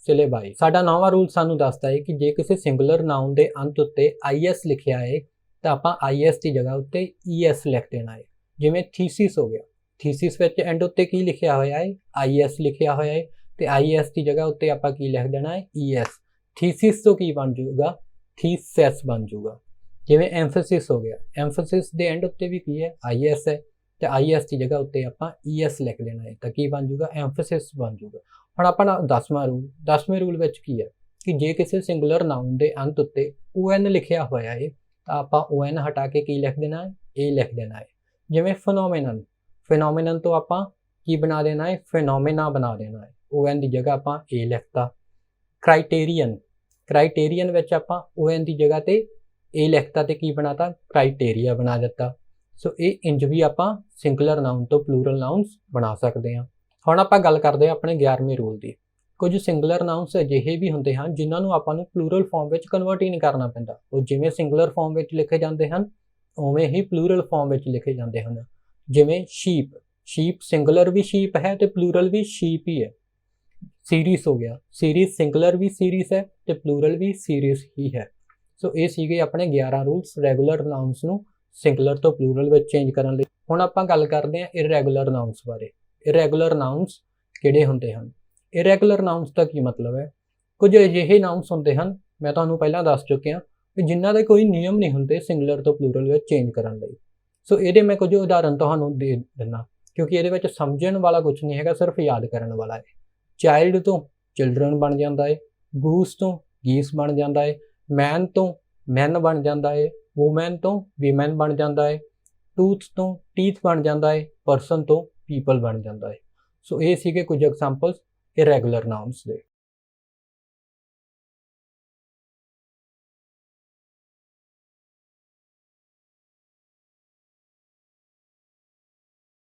ਸਿਲੇਬਾਈ। ਸਾਡਾ 9ਵਾਂ ਰੂਲ ਸਾਨੂੰ ਦੱਸਦਾ ਹੈ ਕਿ ਜੇ ਕਿਸੇ ਸਿੰਗੂਲਰ ਨਾਉਨ ਦੇ ਅੰਤ ਉੱਤੇ IS ਲਿਖਿਆ ਹੈ ਤਾਂ ਆਪਾਂ IS ਦੀ ਜਗ੍ਹਾ ਉੱਤੇ ES ਲਿਖ ਦੇਣਾ ਹੈ। ਜਿਵੇਂ ਥੀਸਿਸ ਹੋ ਗਿਆ, ਥੀਸਿਸ ਵਿੱਚ ਐਂਡ ਉੱਤੇ ਕੀ ਲਿਖਿਆ ਹੋਇਆ ਹੈ, IS ਲਿਖਿਆ ਹੋਇਆ ਹੈ, ਤੇ IS ਦੀ ਜਗ੍ਹਾ ਉੱਤੇ ਆਪਾਂ ਕੀ ਲਿਖ ਦੇਣਾ ਹੈ, ES। ਥੀਸਿਸ ਤੋਂ ਕੀ ਬਣ ਜਾਊਗਾ, ਥੀਸੈਸ ਬਣ ਜਾਊਗਾ। ਜਿਵੇਂ ਐਮਫੈਸਿਸ ਹੋ ਗਿਆ, ਐਮਫੈਸਿਸ ਦੇ ਐਂਡ ਉੱਤੇ ਵੀ ਕੀ ਹੈ, IS ਹੈ, ਤੇ IS ਦੀ ਜਗ੍ਹਾ ਉੱਤੇ ਆਪਾਂ ES ਲਿਖ ਦੇਣਾ ਹੈ, ਤਾਂ ਕੀ ਬਣ ਜਾਊਗਾ, ਐਮਫੈਸਿਸ ਬਣ ਜਾਊਗਾ। ਹੁਣ ਆਪਣਾ 10ਵਾਂ ਰੂਲ, 10ਵੇਂ ਰੂਲ ਵਿੱਚ ਕੀ ਹੈ ਕਿ ਜੇ ਕਿਸੇ ਸਿੰਗੂਲਰ ਨਾਉਨ ਦੇ ਅੰਤ ਉੱਤੇ ON ਲਿਖਿਆ ਹੋਇਆ ਹੈ ਤਾਂ ਆਪਾਂ ON ਹਟਾ ਕੇ ਕੀ ਲਿਖ ਦੇਣਾ ਹੈ, A ਲਿਖ ਦੇਣਾ ਹੈ। ਜਿਵੇਂ ਫਿਨੋਮੇਨਨ, ਫਿਨੋਮੇਨਨ ਤੋਂ ਆਪਾਂ ਕੀ ਬਣਾ ਦੇਣਾ ਹੈ, ਫਿਨੋਮੇਨਾ ਬਣਾ ਦੇਣਾ ਹੈ, ON ਦੀ ਜਗ੍ਹਾ ਆਪਾਂ A ਲਿਖਤਾ। ਕ੍ਰਾਈਟੇਰੀਅਨ, ਕ੍ਰਾਈਟੇਰੀਅਨ ਵਿੱਚ ਆਪਾਂ ON ਦੀ ਜਗ੍ਹਾ ਤੇ A ਲਿਖਤਾ ਤੇ ਕੀ ਬਣਾਤਾ, ਕ੍ਰਾਈਟੇਰੀਆ ਬਣਾ ਦਿੱਤਾ। ਸੋ ਇਹ ਇੰਜ ਵੀ ਆਪਾਂ ਸਿੰਗੂਲਰ ਨਾਉਨ ਤੋਂ ਪਲੂਰਲ ਨਾਉਨਸ ਬਣਾ ਸਕਦੇ ਹਾਂ। ਹੁਣ ਆਪਾਂ ਗੱਲ ਕਰਦੇ ਹਾਂ ਆਪਣੇ 11ਵੇਂ ਰੂਲ ਦੀ। ਕੁਝ ਸਿੰਗੂਲਰ ਨਾਉਨਸ ਅਜਿਹੇ ਵੀ ਹੁੰਦੇ ਹਨ ਜਿਨ੍ਹਾਂ ਨੂੰ ਆਪਾਂ ਨੂੰ ਪਲੂਰਲ ਫਾਰਮ ਵਿੱਚ ਕਨਵਰਟ ਹੀ ਨਹੀਂ ਕਰਨਾ ਪੈਂਦਾ, ਉਹ ਜਿਵੇਂ ਸਿੰਗੂਲਰ ਫਾਰਮ ਵਿੱਚ ਲਿਖੇ ਜਾਂਦੇ ਹਨ ਉਵੇਂ ਹੀ ਪਲੂਰਲ ਫਾਰਮ ਵਿੱਚ ਲਿਖੇ ਜਾਂਦੇ ਹਨ। ਜਿਵੇਂ ਸ਼ੀਪ, ਸ਼ੀਪ ਸਿੰਗੂਲਰ ਵੀ ਸ਼ੀਪ ਹੈ ਤੇ ਪਲੂਰਲ ਵੀ ਸ਼ੀਪ ਹੀ ਹੈ। ਸੀਰੀਜ਼ ਹੋ ਗਿਆ, ਸੀਰੀਜ਼ ਸਿੰਗੂਲਰ ਵੀ ਸੀਰੀਜ਼ ਹੈ ਤੇ ਪਲੂਰਲ ਵੀ ਸੀਰੀਜ਼ ਹੀ ਹੈ। ਸੋ ਇਹ ਸੀਗੇ ਆਪਣੇ 11 ਰੂਲਸ ਰੈਗੂਲਰ ਨਾਉਨਸ ਨੂੰ ਸਿੰਗੂਲਰ ਤੋਂ ਪਲੂਰਲ ਵਿੱਚ ਚੇਂਜ ਕਰਨ ਲਈ। ਹੁਣ ਆਪਾਂ ਗੱਲ ਕਰਦੇ ਹਾਂ ਇਰੈਗੂਲਰ ਨਾਊਨਸ ਬਾਰੇ। ਇਰੈਗੂਲਰ ਨਾਊਨਸ ਕਿਹੜੇ ਹੁੰਦੇ ਹਨ? ਇਰੈਗੂਲਰ ਨਾਊਨਸ ਦਾ ਕੀ ਮਤਲਬ ਹੈ? ਕੁਝ ਅਜਿਹੇ ਨਾਊਨਸ ਹੁੰਦੇ ਹਨ, ਮੈਂ ਤੁਹਾਨੂੰ ਪਹਿਲਾਂ ਦੱਸ ਚੁੱਕਿਆ ਕਿ ਜਿਨ੍ਹਾਂ ਦੇ ਕੋਈ ਨਿਯਮ ਨਹੀਂ ਹੁੰਦੇ ਸਿੰਗੂਲਰ ਤੋਂ ਪਲੂਰਲ ਵਿੱਚ ਚੇਂਜ ਕਰਨ ਲਈ। ਸੋ ਇਹਦੇ ਮੈਂ ਕੁਝ ਉਦਾਹਰਨ ਤੁਹਾਨੂੰ ਦੇ ਦਿੰਦਾ, ਕਿਉਂਕਿ ਇਹਦੇ ਵਿੱਚ ਸਮਝਣ ਵਾਲਾ ਕੁਝ ਨਹੀਂ ਹੈਗਾ, ਸਿਰਫ ਯਾਦ ਕਰਨ ਵਾਲਾ ਹੈ। ਚਾਈਲਡ ਤੋਂ ਚਿਲਡਰਨ ਬਣ ਜਾਂਦਾ ਹੈ, ਗੂਸ ਤੋਂ ਗੀਸ ਬਣ ਜਾਂਦਾ ਹੈ, ਮੈਨ ਤੋਂ ਮੈਨ ਬਣ ਜਾਂਦਾ ਹੈ, ਵੂਮੈਨ ਤੋਂ ਵੀਮੈਨ ਬਣ ਜਾਂਦਾ ਹੈ, ਟੂਥ ਤੋਂ ਟੀਥ ਬਣ ਜਾਂਦਾ ਹੈ, ਪਰਸਨ ਤੋਂ ਪੀਪਲ ਬਣ ਜਾਂਦਾ ਹੈ। ਸੋ ਇਹ ਸੀਗੇ ਕੁਝ ਐਗਜ਼ਾਮਪਲਸ ਇਰੈਗੂਲਰ ਨਾਊਨਸ ਦੇ।